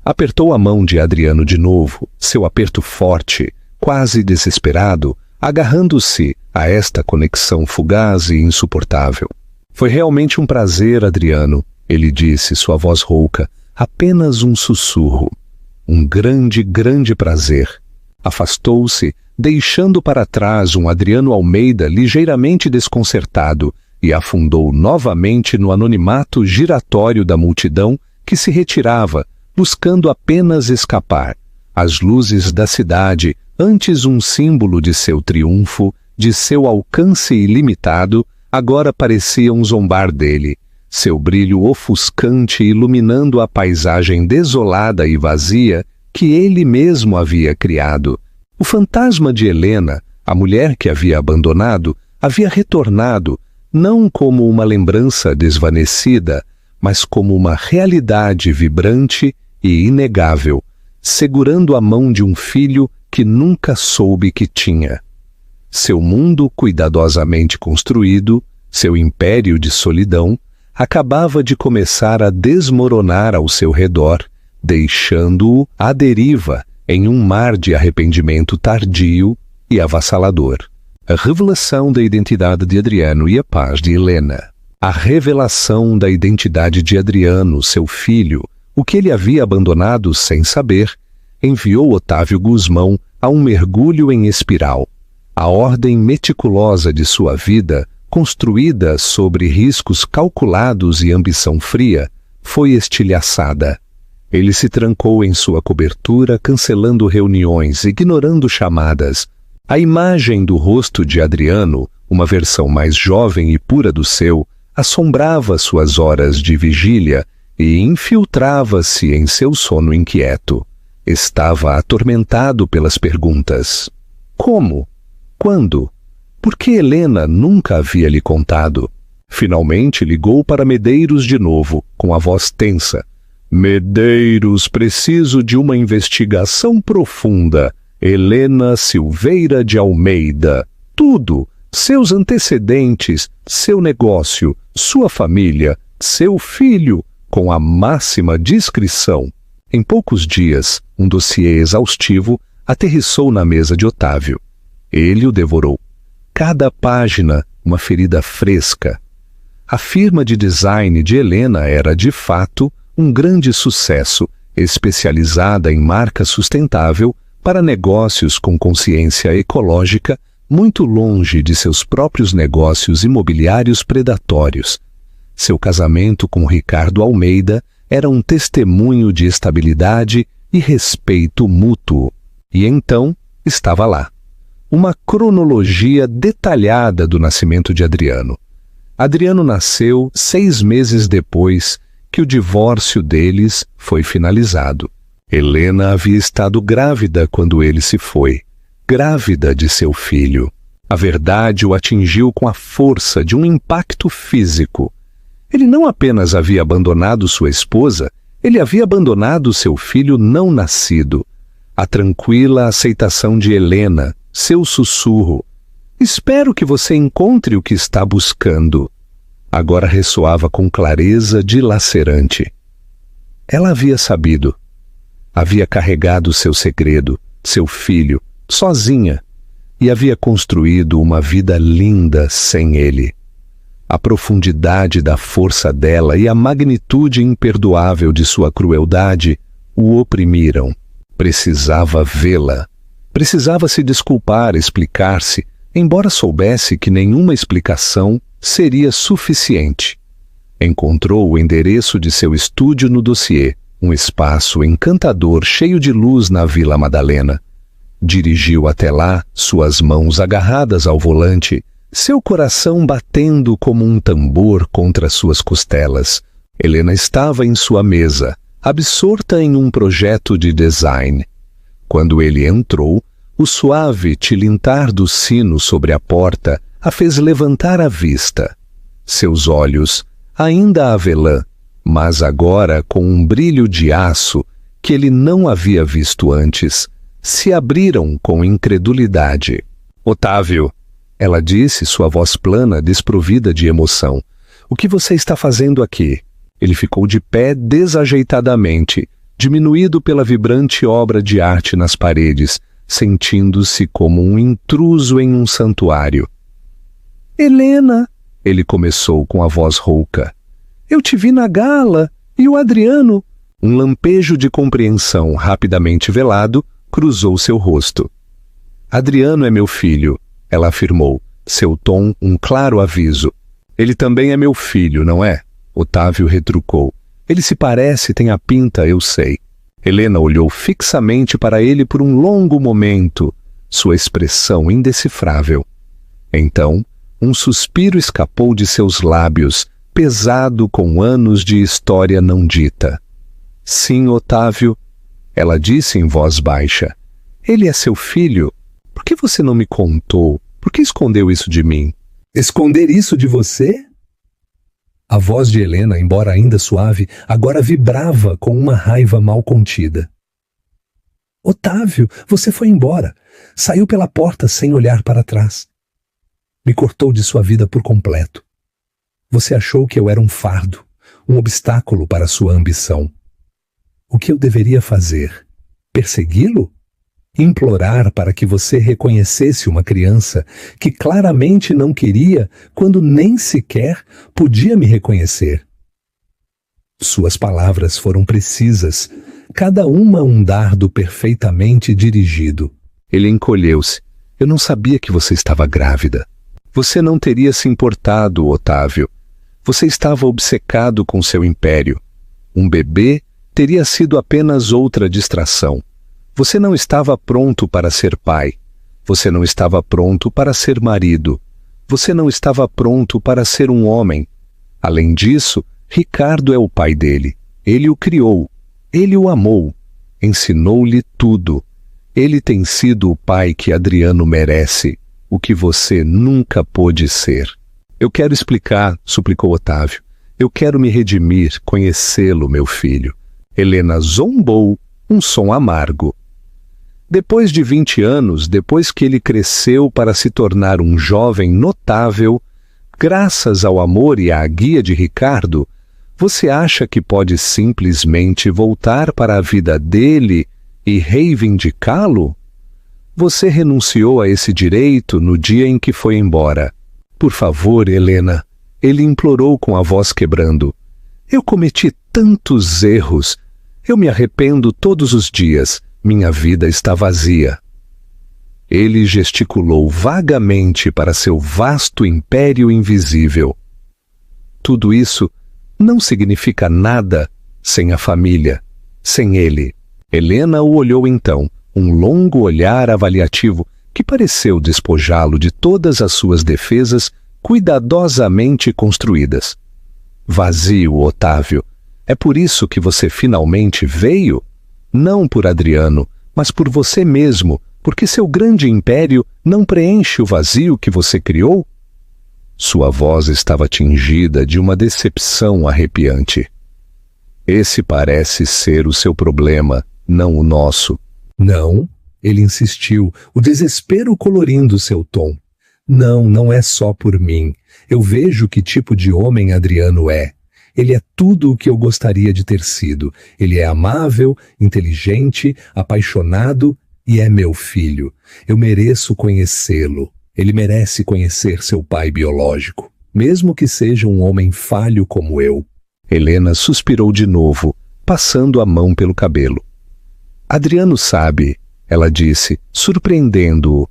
Speaker 1: Apertou a mão de Adriano de novo, seu aperto forte, quase desesperado, agarrando-se a esta conexão fugaz e insuportável. Foi realmente um prazer, Adriano, ele disse, sua voz rouca, apenas um sussurro. Um grande, grande prazer. Afastou-se, deixando para trás um Adriano Almeida ligeiramente desconcertado e afundou novamente no anonimato giratório da multidão que se retirava, buscando apenas escapar. As luzes da cidade, antes um símbolo de seu triunfo, de seu alcance ilimitado, agora pareciam zombar dele, seu brilho ofuscante iluminando a paisagem desolada e vazia que ele mesmo havia criado. O fantasma de Helena, a mulher que havia abandonado, havia retornado, não como uma lembrança desvanecida, mas como uma realidade vibrante e inegável, segurando a mão de um filho que nunca soube que tinha. Seu mundo cuidadosamente construído, seu império de solidão, acabava de começar a desmoronar ao seu redor, deixando-o à deriva em um mar de arrependimento tardio e avassalador. A revelação da identidade de Adriano e a paz de Helena. A revelação da identidade de Adriano, seu filho, o que ele havia abandonado sem saber, enviou Otávio Guzmão a um mergulho em espiral. A ordem meticulosa de sua vida, construída sobre riscos calculados e ambição fria, foi estilhaçada. Ele se trancou em sua cobertura, cancelando reuniões, ignorando chamadas. A imagem do rosto de Adriano, uma versão mais jovem e pura do seu, assombrava suas horas de vigília e infiltrava-se em seu sono inquieto. Estava atormentado pelas perguntas. Como? Quando? Por que Helena nunca havia lhe contado? Finalmente ligou para Medeiros de novo, com a voz tensa. Medeiros, preciso de uma investigação profunda. Helena Silveira de Almeida. Tudo. Seus antecedentes, seu negócio, sua família, seu filho, com a máxima discrição. Em poucos dias, um dossiê exaustivo aterrissou na mesa de Otávio. Ele o devorou. Cada página, uma ferida fresca. A firma de design de Helena era, de fato, um grande sucesso, especializada em marca sustentável para negócios com consciência ecológica, muito longe de seus próprios negócios imobiliários predatórios. Seu casamento com Ricardo Almeida era um testemunho de estabilidade e respeito mútuo. E então estava lá. Uma cronologia detalhada do nascimento de Adriano. Adriano nasceu 6 meses depois que o divórcio deles foi finalizado. Helena havia estado grávida quando ele se foi, grávida de seu filho. A verdade o atingiu com a força de um impacto físico. Ele não apenas havia abandonado sua esposa, ele havia abandonado seu filho não nascido. A tranquila aceitação de Helena, seu sussurro. Espero que você encontre o que está buscando. Agora ressoava com clareza dilacerante. Ela havia sabido. Havia carregado seu segredo, seu filho, sozinha, e havia construído uma vida linda sem ele. A profundidade da força dela e a magnitude imperdoável de sua crueldade o oprimiram. Precisava vê-la. Precisava se desculpar, explicar-se, embora soubesse que nenhuma explicação seria suficiente. Encontrou o endereço de seu estúdio no dossiê, um espaço encantador cheio de luz na Vila Madalena. Dirigiu até lá, suas mãos agarradas ao volante, seu coração batendo como um tambor contra suas costelas. Helena estava em sua mesa, absorta em um projeto de design. Quando ele entrou, o suave tilintar do sino sobre a porta a fez levantar a vista. Seus olhos, ainda avelã, mas agora com um brilho de aço que ele não havia visto antes, se abriram com incredulidade. Otávio, ela disse, sua voz plana, desprovida de emoção. O que você está fazendo aqui? Ele ficou de pé desajeitadamente, diminuído pela vibrante obra de arte nas paredes, sentindo-se como um intruso em um santuário. Helena, ele começou com a voz rouca. Eu te vi na gala, e o Adriano. Um lampejo de compreensão rapidamente velado cruzou seu rosto. Adriano é meu filho, ela afirmou, seu tom um claro aviso. Ele também é meu filho, não é? Otávio retrucou. Ele se parece, tem a pinta, eu sei. Helena olhou fixamente para ele por um longo momento, sua expressão indecifrável. Então, um suspiro escapou de seus lábios, pesado com anos de história não dita. Sim, Otávio, ela disse em voz baixa. Ele é seu filho? Por que você não me contou? Por que escondeu isso de mim? Esconder isso de você? A voz de Helena, embora ainda suave, agora vibrava com uma raiva mal contida. Otávio, você foi embora. Saiu pela porta sem olhar para trás. Me cortou de sua vida por completo. Você achou que eu era um fardo, um obstáculo para sua ambição. O que eu deveria fazer? Persegui-lo? Implorar para que você reconhecesse uma criança que claramente não queria quando nem sequer podia me reconhecer. Suas palavras foram precisas, cada uma um dardo perfeitamente dirigido. Ele encolheu-se. Eu não sabia que você estava grávida. Você não teria se importado, Otávio. Você estava obcecado com seu império. Um bebê teria sido apenas outra distração. Você não estava pronto para ser pai. Você não estava pronto para ser marido. Você não estava pronto para ser um homem. Além disso, Ricardo é o pai dele. Ele o criou, ele o amou, ensinou-lhe tudo. Ele tem sido o pai que Adriano merece, o que você nunca pôde ser. Eu quero explicar, suplicou Otávio. Eu quero me redimir, conhecê-lo, meu filho. Helena zombou, um som amargo. Depois de 20 anos, depois que ele cresceu para se tornar um jovem notável, graças ao amor e à guia de Ricardo, você acha que pode simplesmente voltar para a vida dele e reivindicá-lo? Você renunciou a esse direito no dia em que foi embora. Por favor, Helena, ele implorou com a voz quebrando. Eu cometi tantos erros. Eu me arrependo todos os dias. Minha vida está vazia. Ele gesticulou vagamente para seu vasto império invisível. Tudo isso não significa nada sem a família, sem ele. Helena o olhou então, um longo olhar avaliativo que pareceu despojá-lo de todas as suas defesas cuidadosamente construídas. Vazio, Otávio. É por isso que você finalmente veio? Não por Adriano, mas por você mesmo, porque seu grande império não preenche o vazio que você criou? Sua voz estava tingida de uma decepção arrepiante. Esse parece ser o seu problema, não o nosso.
Speaker 2: Não, ele insistiu, o desespero colorindo seu tom. Não, não é só por mim. Eu vejo que tipo de homem Adriano é. Ele é tudo o que eu gostaria de ter sido. Ele é amável, inteligente, apaixonado e é meu filho. Eu mereço conhecê-lo. Ele merece conhecer seu pai biológico, mesmo que seja um homem falho como eu.
Speaker 1: Helena suspirou de novo, passando a mão pelo cabelo. Adriano sabe, ela disse, surpreendendo-o.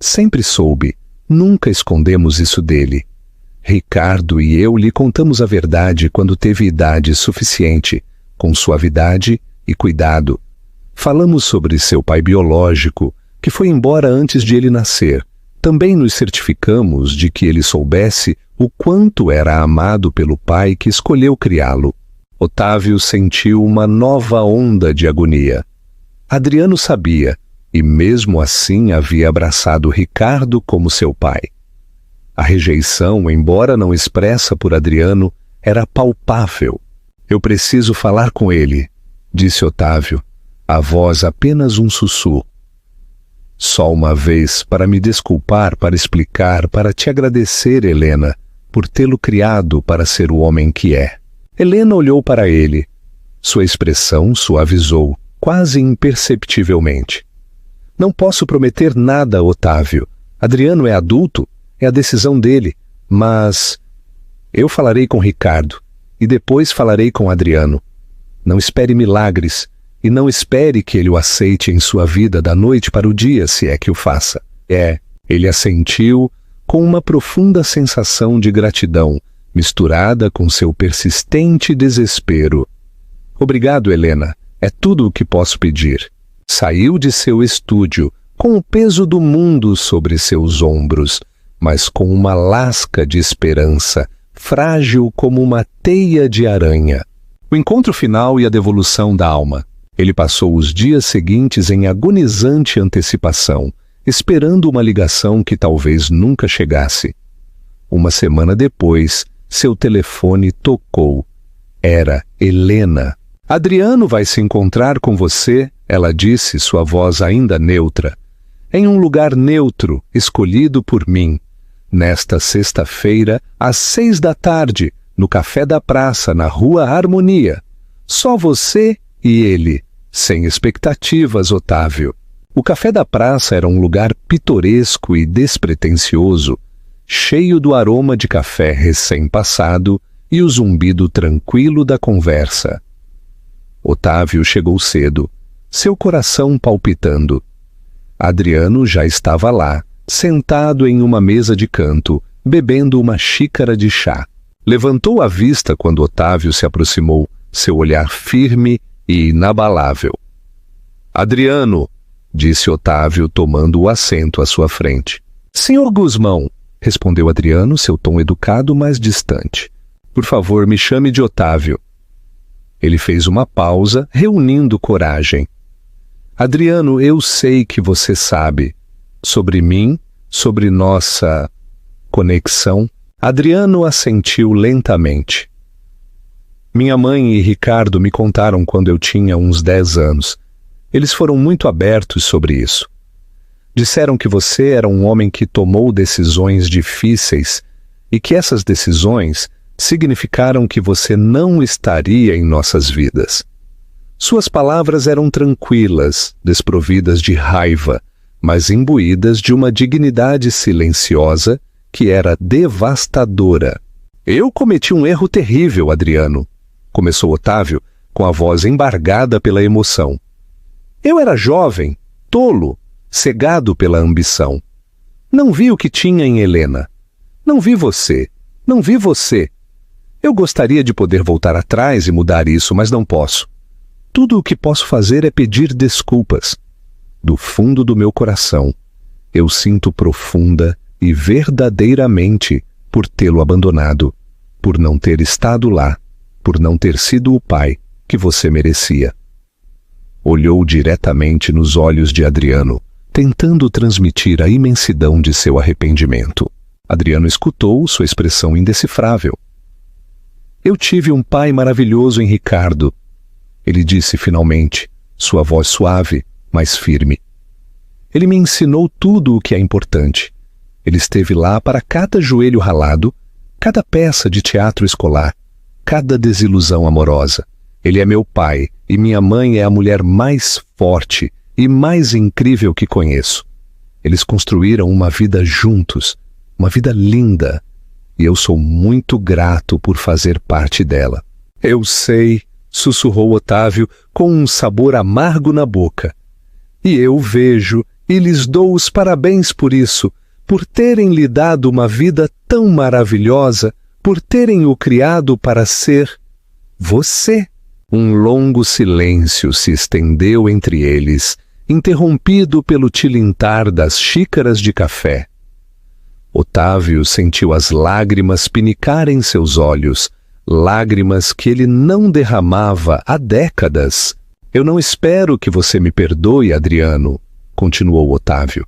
Speaker 1: Sempre soube, nunca escondemos isso dele. Ricardo e eu lhe contamos a verdade quando teve idade suficiente, com suavidade e cuidado. Falamos sobre seu pai biológico, que foi embora antes de ele nascer. Também nos certificamos de que ele soubesse o quanto era amado pelo pai que escolheu criá-lo. Otávio sentiu uma nova onda de agonia. Adriano sabia, e mesmo assim havia abraçado Ricardo como seu pai. A rejeição, embora não expressa por Adriano, era palpável. Eu preciso falar com ele, disse Otávio, a voz apenas um sussurro. Só uma vez para me desculpar, para explicar, para te agradecer, Helena, por tê-lo criado para ser o homem que é. Helena olhou para ele. Sua expressão suavizou, quase imperceptivelmente. Não posso prometer nada, Otávio. Adriano é adulto. É a decisão dele, mas eu falarei com Ricardo e depois falarei com Adriano. Não espere milagres e não espere que ele o aceite em sua vida da noite para o dia, se é que o faça. Ele assentiu com uma profunda sensação de gratidão, misturada com seu persistente desespero. Obrigado, Helena, é tudo o que posso pedir. Saiu de seu estúdio com o peso do mundo sobre seus ombros, mas com uma lasca de esperança, frágil como uma teia de aranha. O encontro final e a devolução da alma. Ele passou os dias seguintes em agonizante antecipação, esperando uma ligação que talvez nunca chegasse. Uma semana depois, seu telefone tocou. Era Helena. Adriano vai se encontrar com você, ela disse, sua voz ainda neutra. Em um lugar neutro, escolhido por mim. Nesta sexta-feira, às 6 da tarde, no Café da Praça, na Rua Harmonia. Só você e ele, sem expectativas, Otávio. O Café da Praça era um lugar pitoresco e despretensioso, cheio do aroma de café recém-passado e o zumbido tranquilo da conversa. Otávio chegou cedo, seu coração palpitando. Adriano já estava lá, sentado em uma mesa de canto, bebendo uma xícara de chá. Levantou a vista quando Otávio se aproximou, seu olhar firme e inabalável. Adriano, disse Otávio, tomando o assento à sua frente. Senhor Guzmão, respondeu Adriano, seu tom educado, mas distante. Por favor, me chame de Otávio. Ele fez uma pausa, reunindo coragem. Adriano, eu sei que você sabe. Sobre mim, sobre nossa conexão. Adriano assentiu lentamente. Minha mãe e Ricardo me contaram quando eu tinha uns 10 anos. Eles foram muito abertos sobre isso. Disseram que você era um homem que tomou decisões difíceis e que essas decisões significaram que você não estaria em nossas vidas. Suas palavras eram tranquilas, desprovidas de raiva, mas imbuídas de uma dignidade silenciosa que era devastadora. Eu cometi um erro terrível, Adriano, começou Otávio, com a voz embargada pela emoção. Eu era jovem, tolo, cegado pela ambição. Não vi o que tinha em Helena. Não vi você. Não vi você. Eu gostaria de poder voltar atrás e mudar isso, mas não posso. Tudo o que posso fazer é pedir desculpas. Do fundo do meu coração, eu sinto profunda e verdadeiramente por tê-lo abandonado, por não ter estado lá, por não ter sido o pai que você merecia. Olhou diretamente nos olhos de Adriano, tentando transmitir a imensidão de seu arrependimento. Adriano escutou sua expressão indecifrável. Eu tive um pai maravilhoso em Ricardo, ele disse finalmente, sua voz suave, mas firme. Ele me ensinou tudo o que é importante. Ele esteve lá para cada joelho ralado, cada peça de teatro escolar, cada desilusão amorosa. Ele é meu pai e minha mãe é a mulher mais forte e mais incrível que conheço. Eles construíram uma vida juntos, uma vida linda, e eu sou muito grato por fazer parte dela. Eu sei, sussurrou Otávio com um sabor amargo na boca. E eu vejo e lhes dou os parabéns por isso, por terem lhe dado uma vida tão maravilhosa, por terem o criado para ser você. Um longo silêncio se estendeu entre eles, interrompido pelo tilintar das xícaras de café. Otávio sentiu as lágrimas pinicar em seus olhos, lágrimas que ele não derramava há décadas. Eu não espero que você me perdoe, Adriano, continuou Otávio,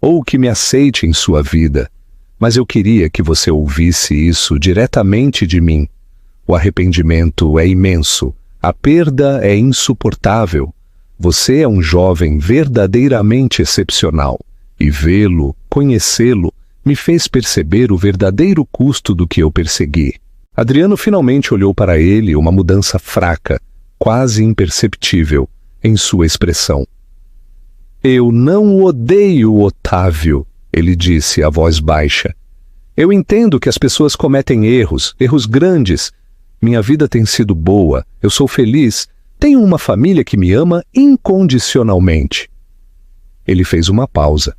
Speaker 1: ou que me aceite em sua vida, mas eu queria que você ouvisse isso diretamente de mim. O arrependimento é imenso, a perda é insuportável. Você é um jovem verdadeiramente excepcional, e vê-lo, conhecê-lo, me fez perceber o verdadeiro custo do que eu persegui. Adriano finalmente olhou para ele, uma mudança fraca, quase imperceptível, em sua expressão. Eu não o odeio, Otávio, ele disse a voz baixa. Eu entendo que as pessoas cometem erros, erros grandes. Minha vida tem sido boa, eu sou feliz, tenho uma família que me ama incondicionalmente. Ele fez uma pausa.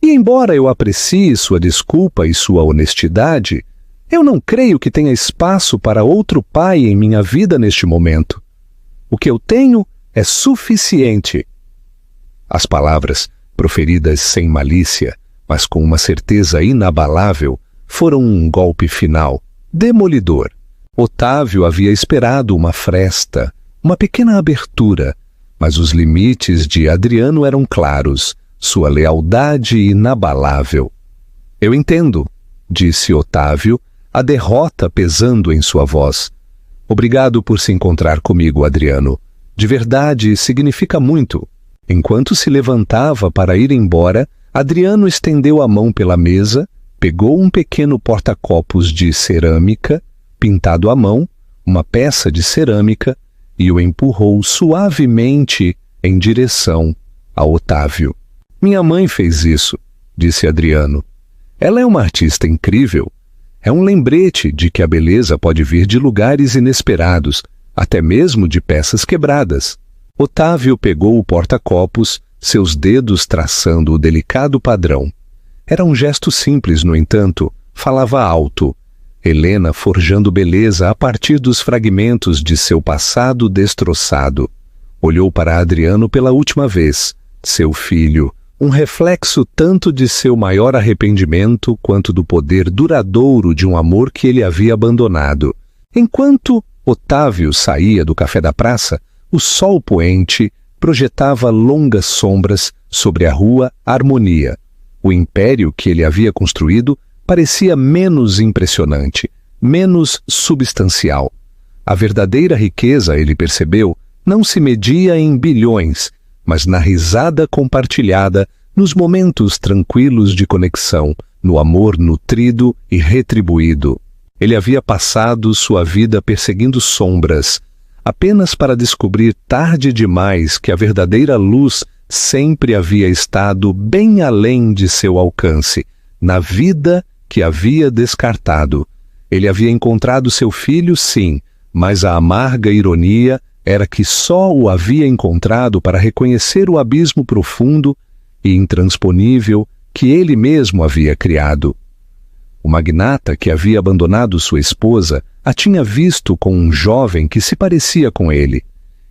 Speaker 1: E embora eu aprecie sua desculpa e sua honestidade, eu não creio que tenha espaço para outro pai em minha vida neste momento. O que eu tenho é suficiente. As palavras, proferidas sem malícia, mas com uma certeza inabalável, foram um golpe final, demolidor. Otávio havia esperado uma fresta, uma pequena abertura, mas os limites de Adriano eram claros, sua lealdade inabalável. Eu entendo, disse Otávio, a derrota pesando em sua voz. Obrigado por se encontrar comigo, Adriano. De verdade, significa muito. Enquanto se levantava para ir embora, Adriano estendeu a mão pela mesa, pegou um pequeno porta-copos de cerâmica, pintado à mão, uma peça de cerâmica, e o empurrou suavemente em direção a Otávio. Minha mãe fez isso, disse Adriano. Ela é uma artista incrível. É um lembrete de que a beleza pode vir de lugares inesperados, até mesmo de peças quebradas. Otávio pegou o porta-copos, seus dedos traçando o delicado padrão. Era um gesto simples, no entanto, falava alto. Helena forjando beleza a partir dos fragmentos de seu passado destroçado. Olhou para Adriano pela última vez. Seu filho, um reflexo tanto de seu maior arrependimento quanto do poder duradouro de um amor que ele havia abandonado. Enquanto Otávio saía do café da praça, o sol poente projetava longas sombras sobre a rua Harmonia. O império que ele havia construído parecia menos impressionante, menos substancial. A verdadeira riqueza, ele percebeu, não se media em bilhões, mas na risada compartilhada, nos momentos tranquilos de conexão, no amor nutrido e retribuído. Ele havia passado sua vida perseguindo sombras, apenas para descobrir tarde demais que a verdadeira luz sempre havia estado bem além de seu alcance, na vida que havia descartado. Ele havia encontrado seu filho, sim, mas a amarga ironia era que só o havia encontrado para reconhecer o abismo profundo e intransponível que ele mesmo havia criado. O magnata que havia abandonado sua esposa a tinha visto com um jovem que se parecia com ele,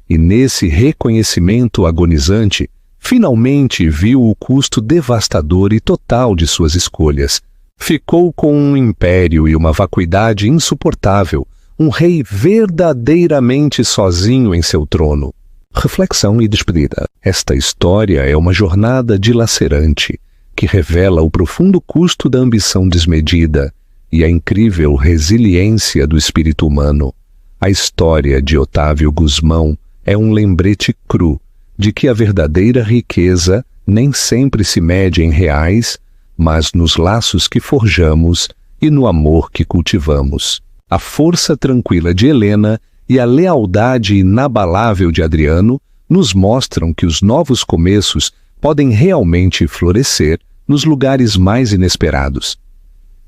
Speaker 1: e nesse reconhecimento agonizante, finalmente viu o custo devastador e total de suas escolhas. Ficou com um império e uma vacuidade insuportável, um rei verdadeiramente sozinho em seu trono. Reflexão e despedida. Esta história é uma jornada dilacerante, que revela o profundo custo da ambição desmedida e a incrível resiliência do espírito humano. A história de Otávio Gusmão é um lembrete cru de que a verdadeira riqueza nem sempre se mede em reais, mas nos laços que forjamos e no amor que cultivamos. A força tranquila de Helena e a lealdade inabalável de Adriano nos mostram que os novos começos podem realmente florescer nos lugares mais inesperados.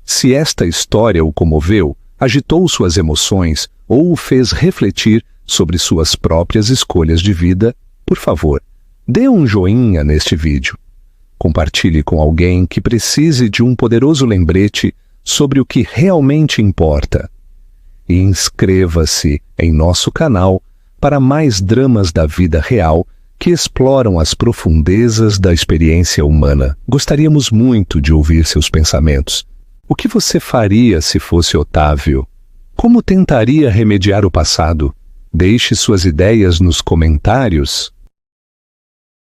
Speaker 1: Se esta história o comoveu, agitou suas emoções ou o fez refletir sobre suas próprias escolhas de vida, por favor, dê um joinha neste vídeo. Compartilhe com alguém que precise de um poderoso lembrete sobre o que realmente importa. E inscreva-se em nosso canal para mais dramas da vida real que exploram as profundezas da experiência humana. Gostaríamos muito de ouvir seus pensamentos. O que você faria se fosse Otávio? Como tentaria remediar o passado? Deixe suas ideias nos comentários.